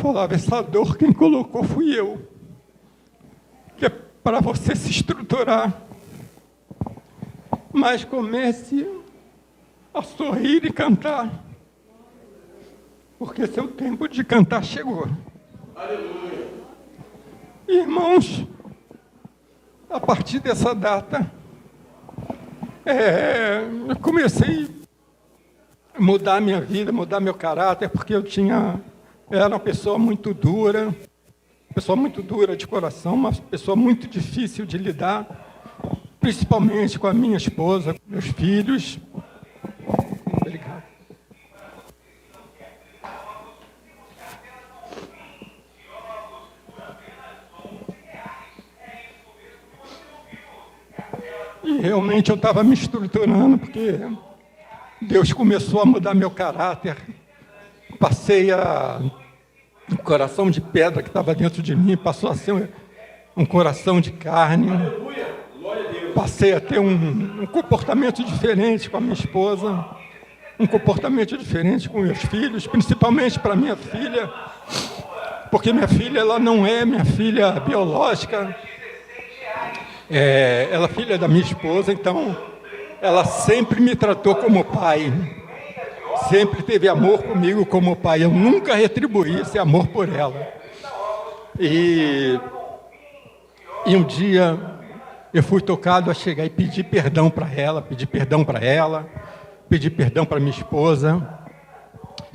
falava, essa dor quem colocou fui eu, que é para você se estruturar, mas comece a sorrir e cantar, porque seu tempo de cantar chegou. Aleluia. Irmãos, a partir dessa data, eu comecei a mudar minha vida, mudar meu caráter, porque era uma pessoa muito dura, pessoa muito dura de coração, uma pessoa muito difícil de lidar, principalmente com a minha esposa, com meus filhos. Obrigado. E realmente eu estava me estruturando, porque Deus começou a mudar meu caráter. Passei o coração de pedra que estava dentro de mim, passou a ser um coração de carne. Passei a ter um comportamento diferente com a minha esposa, um comportamento diferente com meus filhos, principalmente para minha filha, porque minha filha ela não é minha filha biológica, ela é filha da minha esposa, então ela sempre me tratou como pai, sempre teve amor comigo como pai, eu nunca retribuí esse amor por ela. E um dia eu fui tocado a chegar e pedir perdão para ela, pedir perdão para minha esposa.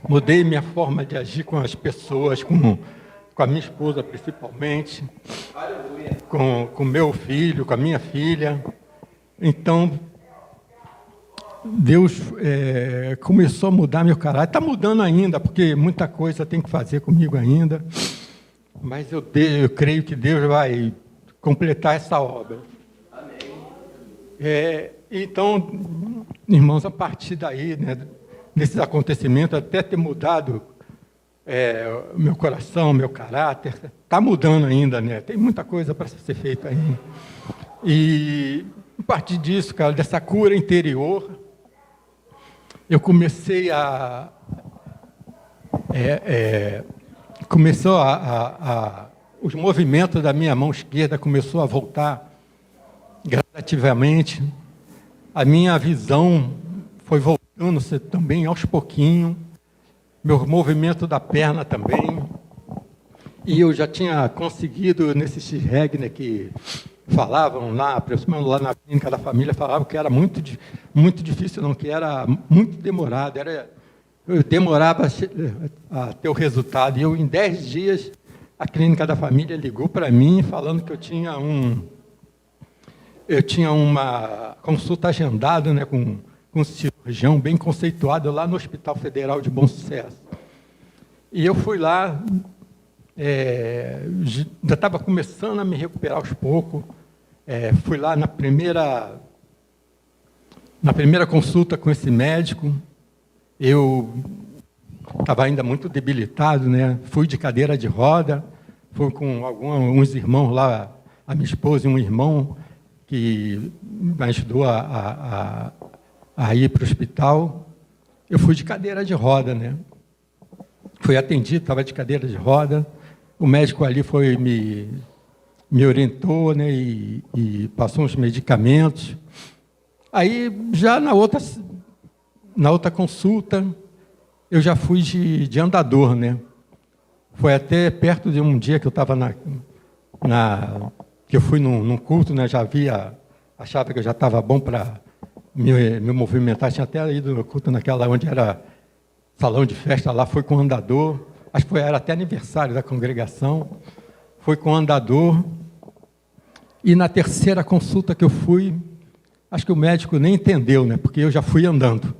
Mudei minha forma de agir com as pessoas, com a minha esposa principalmente, com meu filho, com a minha filha. Então, Deus começou a mudar meu caráter. Está mudando ainda, porque muita coisa tem que fazer comigo ainda. Mas eu creio que Deus vai completar essa obra. Então, irmãos, a partir daí, né, desses acontecimentos, até ter mudado meu coração, meu caráter, está mudando ainda, né? Tem muita coisa para ser feita ainda. E a partir disso, cara, dessa cura interior, eu comecei os movimentos da minha mão esquerda começou a voltar gradativamente, a minha visão foi voltando também aos pouquinhos, meu movimento da perna também, e eu já tinha conseguido, nesse X-Reg, né, que falavam lá, aproximando lá na clínica da família, falavam que era muito difícil, não, que era muito demorado, eu demorava a ter o resultado, e eu, em 10 dias, a clínica da família ligou para mim, falando que eu tinha uma consulta agendada, né, com um cirurgião bem conceituado lá no Hospital Federal de Bom Sucesso. E eu fui lá, já estava começando a me recuperar aos poucos, fui lá na primeira consulta com esse médico, eu estava ainda muito debilitado, né? Fui de cadeira de roda, fui com uns irmãos lá, a minha esposa e um irmão, que me ajudou a ir para o hospital. Eu fui de cadeira de roda, né? Fui atendido, estava de cadeira de roda. O médico ali me orientou, né? E passou uns medicamentos. Aí, já na outra consulta, eu já fui de andador, né? Foi até perto de um dia que eu estava que eu fui num culto, né? Achava que eu já estava bom para me movimentar. Tinha até ido no culto naquela onde era salão de festa, lá foi com andador. Acho que era até aniversário da congregação. Foi com andador. E na terceira consulta que eu fui, acho que o médico nem entendeu, né? Porque eu já fui andando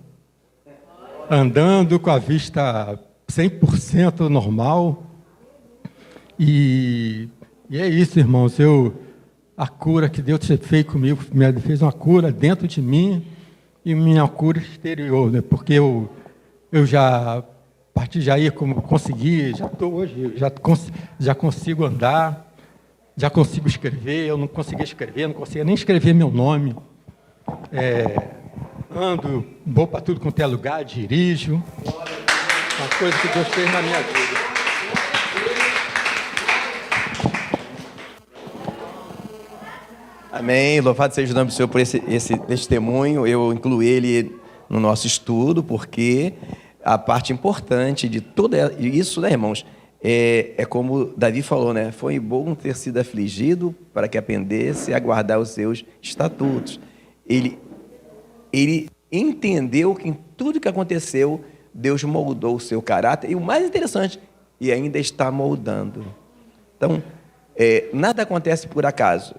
com a vista 100% normal. E é isso, irmãos. A cura que Deus fez comigo, fez uma cura dentro de mim e minha cura exterior, né? Porque eu já, a partir de aí, como consegui, já estou hoje, já consigo andar, já consigo escrever. Eu não conseguia escrever, não conseguia nem escrever meu nome. Ando, vou para tudo quanto é lugar, dirijo. Uma coisa que Deus fez na minha vida. Amém. Louvado seja o nome do Senhor por esse testemunho. Eu incluí ele no nosso estudo, porque a parte importante de tudo isso, né, irmãos, é como Davi falou, né? Foi bom ter sido afligido para que aprendesse a guardar os seus estatutos. Ele entendeu que em tudo que aconteceu, Deus moldou o seu caráter. E o mais interessante, e ainda está moldando. Então, nada acontece por acaso.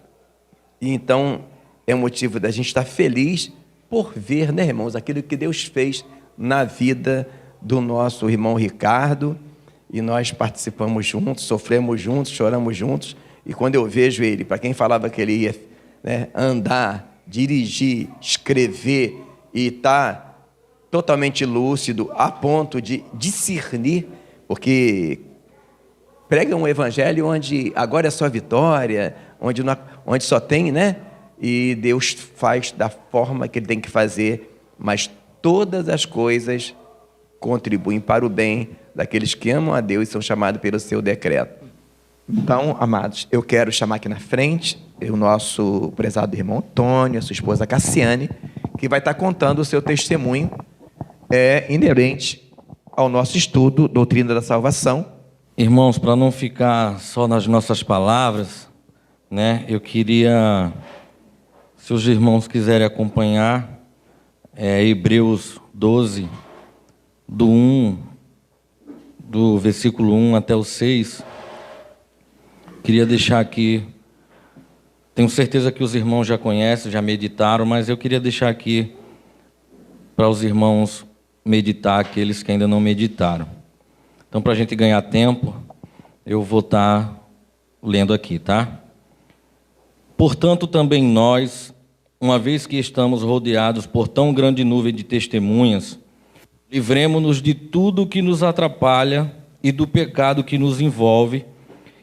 E então, é motivo da gente estar feliz por ver, né, irmãos, aquilo que Deus fez na vida do nosso irmão Ricardo. E nós participamos juntos, sofremos juntos, choramos juntos. E quando eu vejo ele, para quem falava que ele ia, né, andar, dirigir, escrever e estar totalmente lúcido a ponto de discernir, porque prega um evangelho onde agora é só vitória, onde só tem, né? E Deus faz da forma que Ele tem que fazer, mas todas as coisas contribuem para o bem daqueles que amam a Deus e são chamados pelo seu decreto. Então, amados, eu quero chamar aqui na frente o nosso prezado irmão Antônio, a sua esposa Cassiane, que vai estar contando o seu testemunho inerente ao nosso estudo, Doutrina da Salvação. Irmãos, para não ficar só nas nossas palavras, né, eu queria, se os irmãos quiserem acompanhar, Hebreus 12, do versículo 1 até o 6, queria deixar aqui, tenho certeza que os irmãos já conhecem, já meditaram, mas eu queria deixar aqui para os irmãos meditar, aqueles que ainda não meditaram. Então, para a gente ganhar tempo, eu vou estar lendo aqui, tá? Portanto, também nós, uma vez que estamos rodeados por tão grande nuvem de testemunhas, livremo-nos de tudo que nos atrapalha e do pecado que nos envolve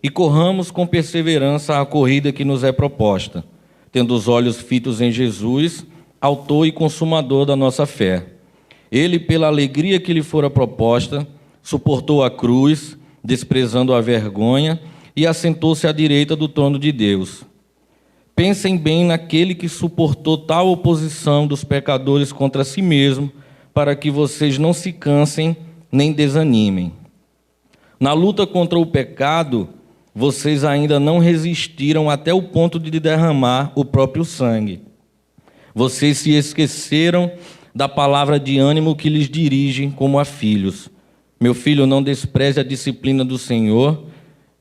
e corramos com perseverança a corrida que nos é proposta, tendo os olhos fitos em Jesus, autor e consumador da nossa fé. Ele, pela alegria que lhe fora proposta, suportou a cruz, desprezando a vergonha, e assentou-se à direita do trono de Deus. Pensem bem naquele que suportou tal oposição dos pecadores contra si mesmo, para que vocês não se cansem nem desanimem. Na luta contra o pecado, vocês ainda não resistiram até o ponto de derramar o próprio sangue. Vocês se esqueceram da palavra de ânimo que lhes dirige como a filhos. Meu filho, não despreze a disciplina do Senhor,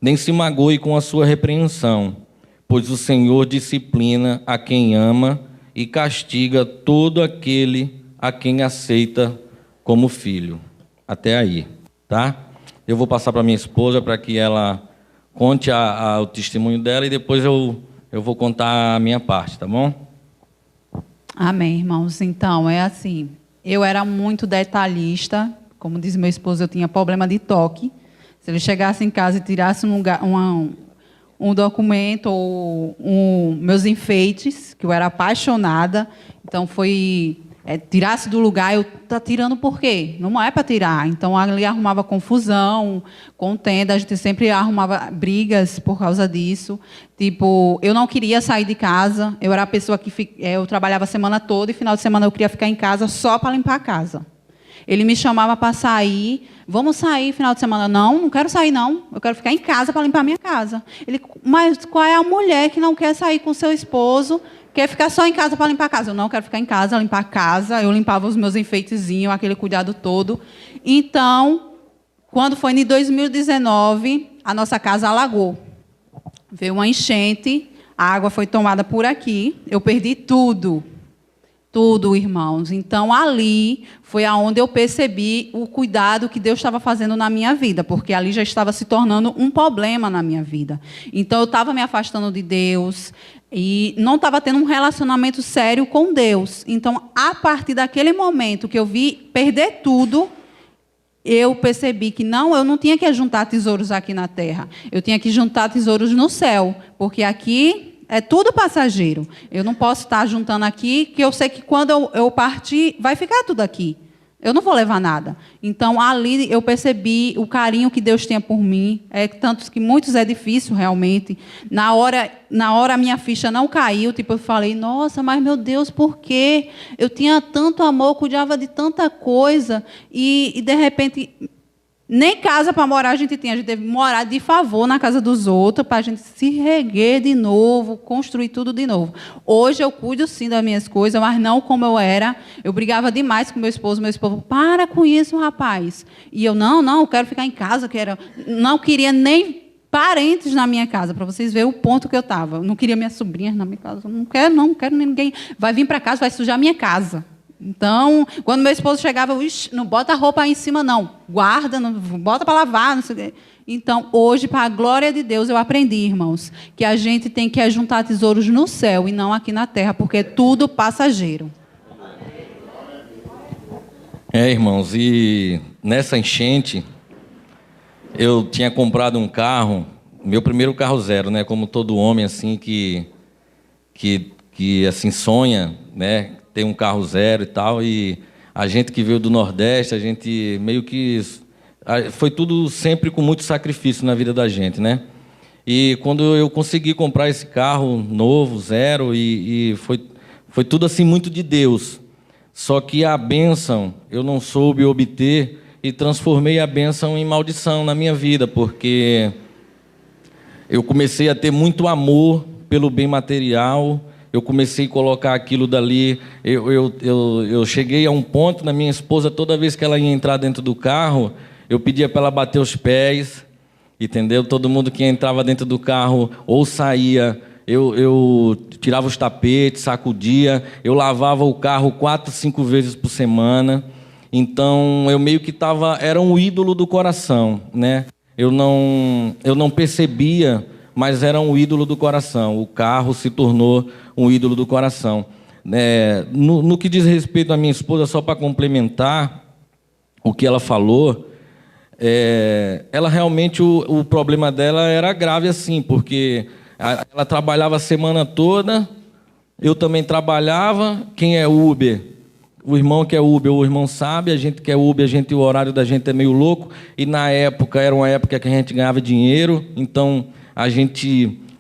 nem se magoe com a sua repreensão, pois o Senhor disciplina a quem ama e castiga todo aquele a quem aceita como filho. Até aí, tá? Eu vou passar para minha esposa para que ela conte o testemunho dela e depois eu vou contar a minha parte, tá bom? Amém, irmãos. Então, é assim, eu era muito detalhista, como diz meu esposo, eu tinha problema de toque. Se ele chegasse em casa e tirasse um documento ou meus enfeites, que eu era apaixonada, então tirasse do lugar, eu tá tirando por quê? Não é para tirar. Então, ali arrumava confusão, contenda, a gente sempre arrumava brigas por causa disso. Tipo, eu não queria sair de casa, eu era a pessoa que eu trabalhava a semana toda e final de semana eu queria ficar em casa só para limpar a casa. Ele me chamava para sair, vamos sair final de semana. Não quero sair, não. Eu quero ficar em casa para limpar a minha casa. Mas qual é a mulher que não quer sair com seu esposo, quer ficar só em casa para limpar a casa? Eu não quero ficar em casa, limpar a casa. Eu limpava os meus enfeitezinhos, aquele cuidado todo. Então, quando foi em 2019, a nossa casa alagou. Veio uma enchente, a água foi tomada por aqui, eu perdi tudo. Tudo, irmãos. Então, ali foi aonde eu percebi o cuidado que Deus estava fazendo na minha vida, porque ali já estava se tornando um problema na minha vida. Então, eu estava me afastando de Deus e não estava tendo um relacionamento sério com Deus. Então, a partir daquele momento que eu vi perder tudo, eu percebi que eu não tinha que juntar tesouros aqui na terra. Eu tinha que juntar tesouros no céu, porque aqui é tudo passageiro. Eu não posso estar juntando aqui, que eu sei que quando eu partir, vai ficar tudo aqui. Eu não vou levar nada. Então, ali eu percebi o carinho que Deus tinha por mim. Tanto que muitos é difícil, realmente. Na hora a minha ficha não caiu. Tipo, eu falei, nossa, mas meu Deus, por quê? Eu tinha tanto amor, cuidava de tanta coisa. E de repente, nem casa para morar a gente tinha. A gente teve que morar de favor na casa dos outros para a gente se reguer de novo, construir tudo de novo. Hoje eu cuido, sim, das minhas coisas, mas não como eu era. Eu brigava demais com meu esposo. Meu esposo, para com isso, rapaz. E eu, não, eu quero ficar em casa. Não queria nem parentes na minha casa, para vocês verem o ponto que eu estava. Eu não queria minhas sobrinhas na minha casa. Não quero ninguém. Vai vir para casa, vai sujar a minha casa. Então, quando meu esposo chegava, não bota a roupa aí em cima, não. Guarda, não bota para lavar, não sei o quê. Então, hoje, para a glória de Deus, eu aprendi, irmãos, que a gente tem que juntar tesouros no céu e não aqui na terra, porque é tudo passageiro. Irmãos, e nessa enchente, eu tinha comprado um carro, meu primeiro carro zero, né? Como todo homem assim que assim sonha, né? Ter um carro zero e tal. E a gente que veio do Nordeste, a gente meio que foi tudo sempre com muito sacrifício na vida da gente, né? E quando eu consegui comprar esse carro novo, zero, e foi tudo assim muito de Deus. Só que a bênção eu não soube obter e transformei a bênção em maldição na minha vida, porque eu comecei a ter muito amor pelo bem material, eu comecei a colocar aquilo dali, eu cheguei a um ponto na minha esposa, toda vez que ela ia entrar dentro do carro, eu pedia para ela bater os pés, entendeu? Todo mundo que entrava dentro do carro ou saía, eu tirava os tapetes, sacudia, eu lavava o carro 4, 5 vezes por semana. Então, eu meio que era um ídolo do coração, né? Eu não percebia, mas era um ídolo do coração. O carro se tornou um ídolo do coração. No que diz respeito à minha esposa, só para complementar o que ela falou, ela realmente, o problema dela era grave assim, porque ela trabalhava a semana toda, eu também trabalhava. Quem é Uber? O irmão que é Uber, o irmão sabe. A gente que é Uber, o horário da gente é meio louco. E na época, era uma época que a gente ganhava dinheiro. Então,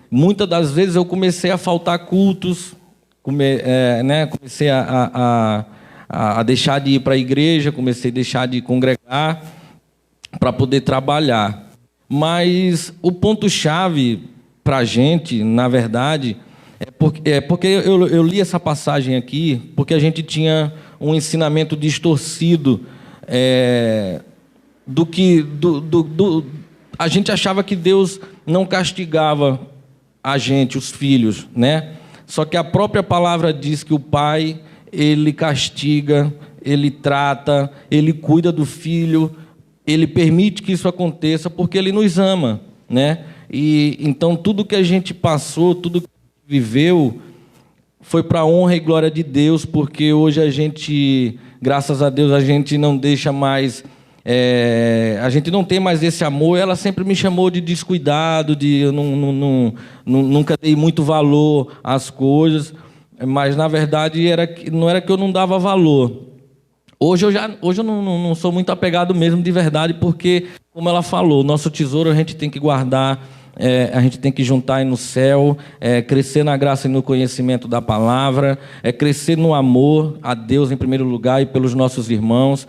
muitas das vezes eu comecei a faltar cultos, comecei a deixar de ir para a igreja, comecei a deixar de congregar para poder trabalhar. Mas o ponto-chave para a gente, na verdade, porque eu li essa passagem aqui, porque a gente tinha um ensinamento distorcido a gente achava que Deus não castigava a gente, os filhos, né? Só que a própria palavra diz que o pai, ele castiga, ele trata, ele cuida do filho, ele permite que isso aconteça porque ele nos ama, né? E então tudo que a gente passou, tudo que viveu, foi para a honra e glória de Deus, porque hoje a gente, graças a Deus, a gente não deixa mais, a gente não tem mais esse amor. Ela sempre me chamou de descuidado, eu nunca dei muito valor às coisas, mas na verdade não era que eu não dava valor. Hoje eu não sou muito apegado mesmo de verdade, porque, como ela falou, nosso tesouro a gente tem que guardar, a gente tem que juntar aí no céu, crescer na graça e no conhecimento da palavra, crescer no amor a Deus em primeiro lugar e pelos nossos irmãos,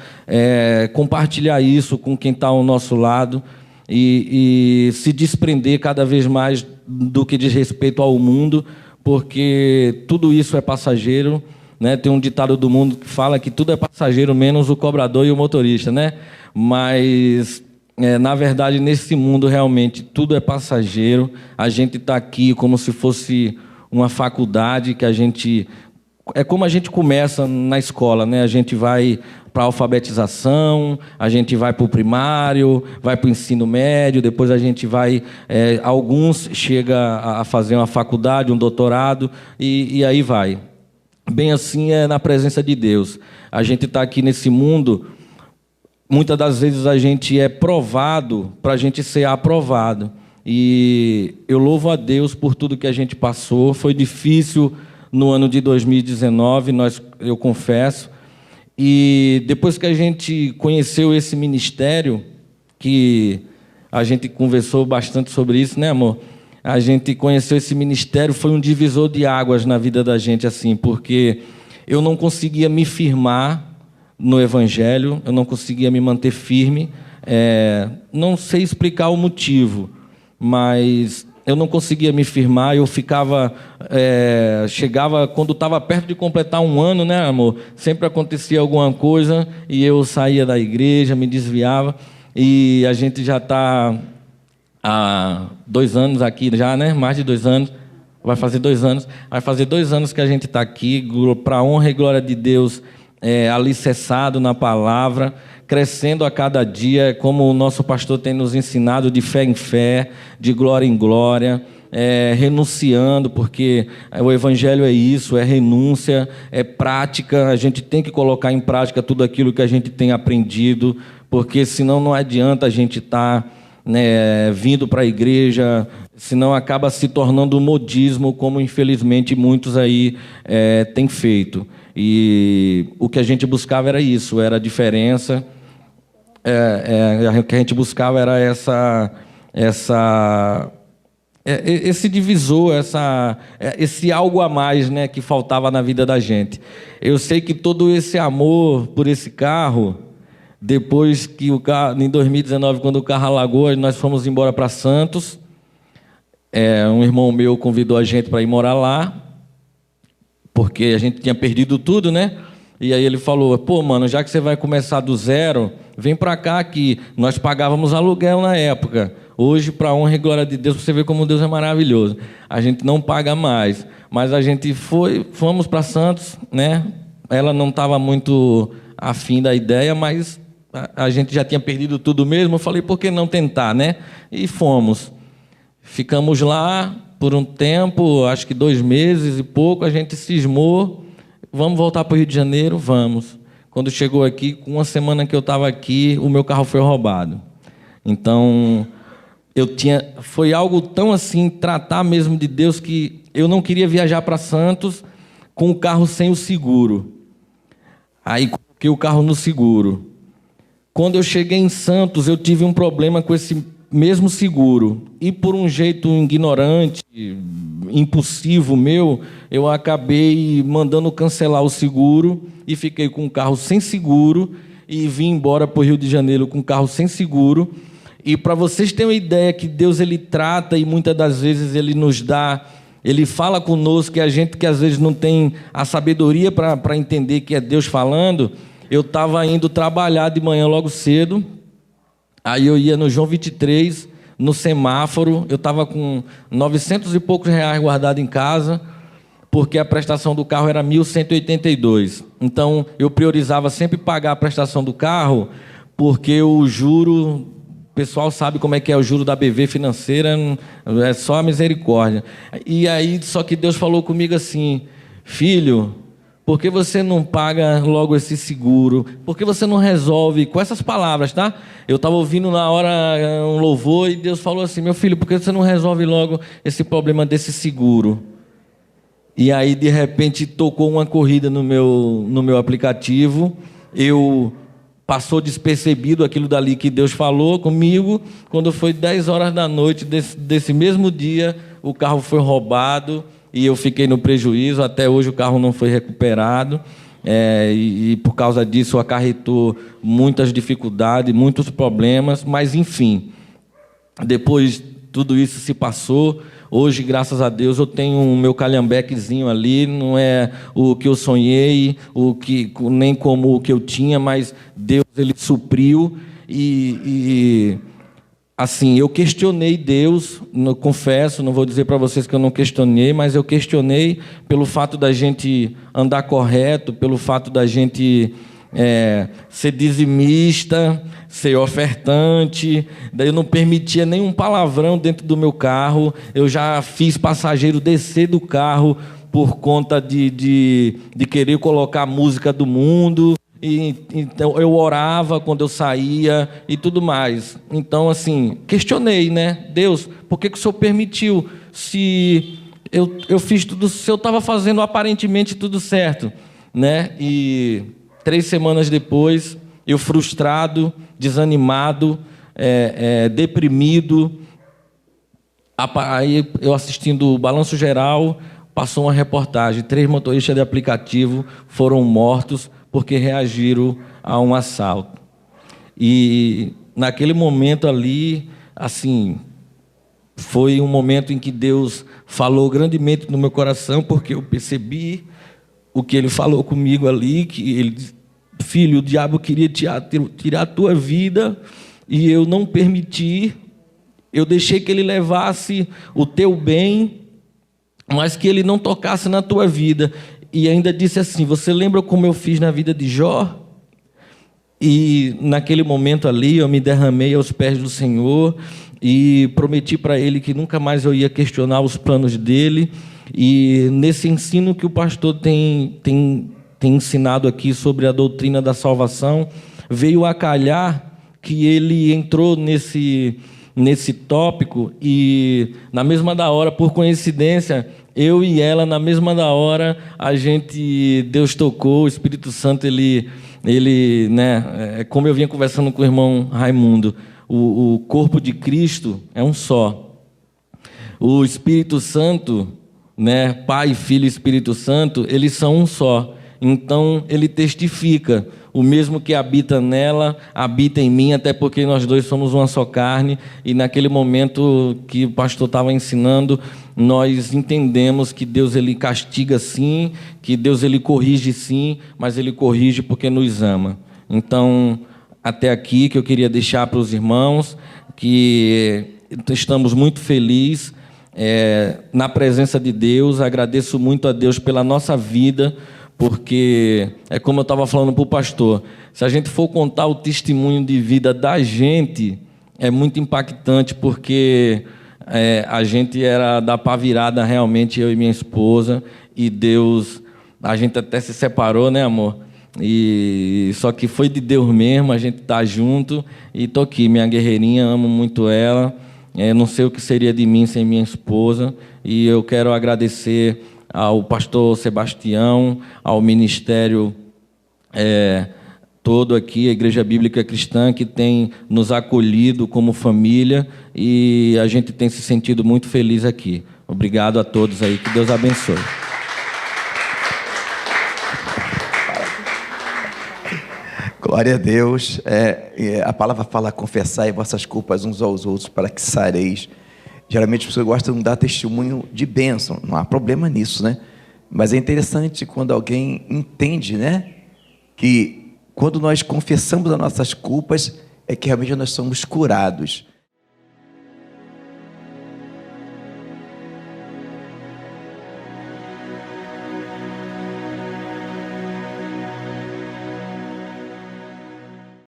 compartilhar isso com quem está ao nosso lado e se desprender cada vez mais do que diz respeito ao mundo, porque tudo isso é passageiro, né? Tem um ditado do mundo que fala que tudo é passageiro, menos o cobrador e o motorista, né? Mas, na verdade, nesse mundo, realmente, tudo é passageiro. A gente está aqui como se fosse uma faculdade que a gente... É como a gente começa na escola, né? A gente vai para a alfabetização, a gente vai para o primário, vai para o ensino médio, depois a gente vai... alguns chegam a fazer uma faculdade, um doutorado, e aí vai. Bem assim é na presença de Deus. A gente está aqui nesse mundo, muitas das vezes a gente é provado para a gente ser aprovado. E eu louvo a Deus por tudo que a gente passou. Foi difícil no ano de 2019, eu confesso. E depois que a gente conheceu esse ministério, que a gente conversou bastante sobre isso, né, amor? A gente conheceu esse ministério, foi um divisor de águas na vida da gente, assim, porque eu não conseguia me firmar no Evangelho, eu não conseguia me manter firme, não sei explicar o motivo, mas eu não conseguia me firmar, eu ficava, chegava, quando estava perto de completar um ano, né, amor? Sempre acontecia alguma coisa e eu saía da igreja, me desviava, e a gente já está há 2 anos aqui já, né? Mais de 2 anos. Vai fazer 2 anos. Vai fazer 2 anos que a gente está aqui, para a honra e glória de Deus, alicerçado na palavra, crescendo a cada dia, como o nosso pastor tem nos ensinado, de fé em fé, de glória em glória, renunciando, porque o Evangelho é isso, é renúncia, é prática. A gente tem que colocar em prática tudo aquilo que a gente tem aprendido, porque senão não adianta a gente estar vindo para a igreja, senão acaba se tornando um modismo, como infelizmente muitos aí têm feito. E o que a gente buscava era isso, era a diferença. O que a gente buscava era esse divisor, esse algo a mais, né, que faltava na vida da gente. Eu sei que todo esse amor por esse carro, depois que o carro, em 2019, quando o carro alagou, nós fomos embora para Santos. Um irmão meu convidou a gente para ir morar lá, porque a gente tinha perdido tudo, né? E aí ele falou: pô, mano, já que você vai começar do zero, vem para cá, que nós pagávamos aluguel na época. Hoje, para a honra e glória de Deus, você vê como Deus é maravilhoso. A gente não paga mais, mas a gente fomos para Santos, né? Ela não estava muito afim da ideia, mas a gente já tinha perdido tudo mesmo. Eu falei, por que não tentar, né? E fomos. Ficamos lá por um tempo, acho que 2 meses e pouco, a gente cismou. Vamos voltar para o Rio de Janeiro? Vamos. Quando chegou aqui, com 1 semana que eu estava aqui, o meu carro foi roubado. Então, foi algo tão assim, tratar mesmo de Deus, que eu não queria viajar para Santos com o carro sem o seguro. Aí coloquei o carro no seguro. Quando eu cheguei em Santos, eu tive um problema com esse mesmo seguro. E por um jeito ignorante, impulsivo meu, eu acabei mandando cancelar o seguro e fiquei com o carro sem seguro e vim embora para o Rio de Janeiro com o carro sem seguro. E para vocês terem uma ideia que Deus ele trata e muitas das vezes ele nos dá, ele fala conosco, que a gente que às vezes não tem a sabedoria para entender que é Deus falando. Eu estava indo trabalhar de manhã logo cedo, aí eu ia no João 23, no semáforo, eu estava com 900 e poucos reais guardado em casa, porque a prestação do carro era 1.182. Então, eu priorizava sempre pagar a prestação do carro, porque o juro, o pessoal sabe como é que é o juro da BV financeira, é só a misericórdia. E aí, só que Deus falou comigo assim: filho, por que você não paga logo esse seguro? Por que você não resolve? Com essas palavras, tá? Eu estava ouvindo na hora um louvor e Deus falou assim: meu filho, por que você não resolve logo esse problema desse seguro? E aí, de repente, tocou uma corrida no meu aplicativo. Passou despercebido aquilo dali que Deus falou comigo. Quando foi 10 horas da noite desse mesmo dia, o carro foi roubado. E eu fiquei no prejuízo. Até hoje o carro não foi recuperado. E por causa disso acarretou muitas dificuldades, muitos problemas. Mas, enfim, depois tudo isso se passou. Hoje, graças a Deus, eu tenho o meu calhambequezinho ali. Não é o que eu sonhei, nem como o que eu tinha, mas Deus ele supriu. Assim, eu questionei Deus, confesso, não vou dizer para vocês que eu não questionei, mas eu questionei pelo fato da gente andar correto, pelo fato da gente ser dizimista, ser ofertante. Daí eu não permitia nenhum palavrão dentro do meu carro. Eu já fiz passageiro descer do carro por conta de querer colocar a música do mundo. Então eu orava quando eu saía e tudo mais. Então, assim, questionei, né? Deus, por que o Senhor permitiu? Se eu fiz tudo, se eu estava fazendo aparentemente tudo certo, né? E 3 semanas depois, eu frustrado, desanimado, deprimido. Aí eu assistindo o Balanço Geral, passou uma reportagem: 3 motoristas de aplicativo foram mortos porque reagiram a um assalto. E naquele momento ali, assim, foi um momento em que Deus falou grandemente no meu coração, porque eu percebi o que Ele falou comigo ali, que Ele disse: filho, o diabo queria tirar a tua vida e eu não permiti. Eu deixei que ele levasse o teu bem, mas que ele não tocasse na tua vida. E ainda disse assim: você lembra como eu fiz na vida de Jó? E naquele momento ali eu me derramei aos pés do Senhor e prometi para ele que nunca mais eu ia questionar os planos dele. E nesse ensino que o pastor tem ensinado aqui sobre a doutrina da salvação, veio a calhar que ele entrou nesse tópico e na mesma da hora, por coincidência, eu e ela, na mesma da hora, Deus tocou, o Espírito Santo, ele né, como eu vinha conversando com o irmão Raimundo, o corpo de Cristo é um só. O Espírito Santo, né, Pai, Filho e Espírito Santo, eles são um só. Então, ele testifica, o mesmo que habita nela, habita em mim, até porque nós dois somos uma só carne, e naquele momento que o pastor estava ensinando, nós entendemos que Deus ele castiga sim, que Deus ele corrige sim, mas ele corrige porque nos ama. Então, até aqui que eu queria deixar para os irmãos, que estamos muito felizes na presença de Deus, agradeço muito a Deus pela nossa vida, porque é como eu estava falando para o pastor, se a gente for contar o testemunho de vida da gente, é muito impactante, porque a gente era da pá virada realmente, eu e minha esposa, e Deus, a gente até se separou, né, amor? E só que foi de Deus mesmo, a gente tá junto, e tô aqui, minha guerreirinha, amo muito ela, não sei o que seria de mim sem minha esposa, e eu quero agradecer ao pastor Sebastião, ao ministério todo aqui, a Igreja Bíblica Cristã, que tem nos acolhido como família, e a gente tem se sentido muito feliz aqui. Obrigado a todos aí, que Deus abençoe. Glória a Deus. A palavra fala: confessai vossas culpas uns aos outros para que sareis. Geralmente as pessoas gostam de dar testemunho de bênção, não há problema nisso, né? Mas é interessante quando alguém entende, né, que quando nós confessamos as nossas culpas, é que realmente nós somos curados.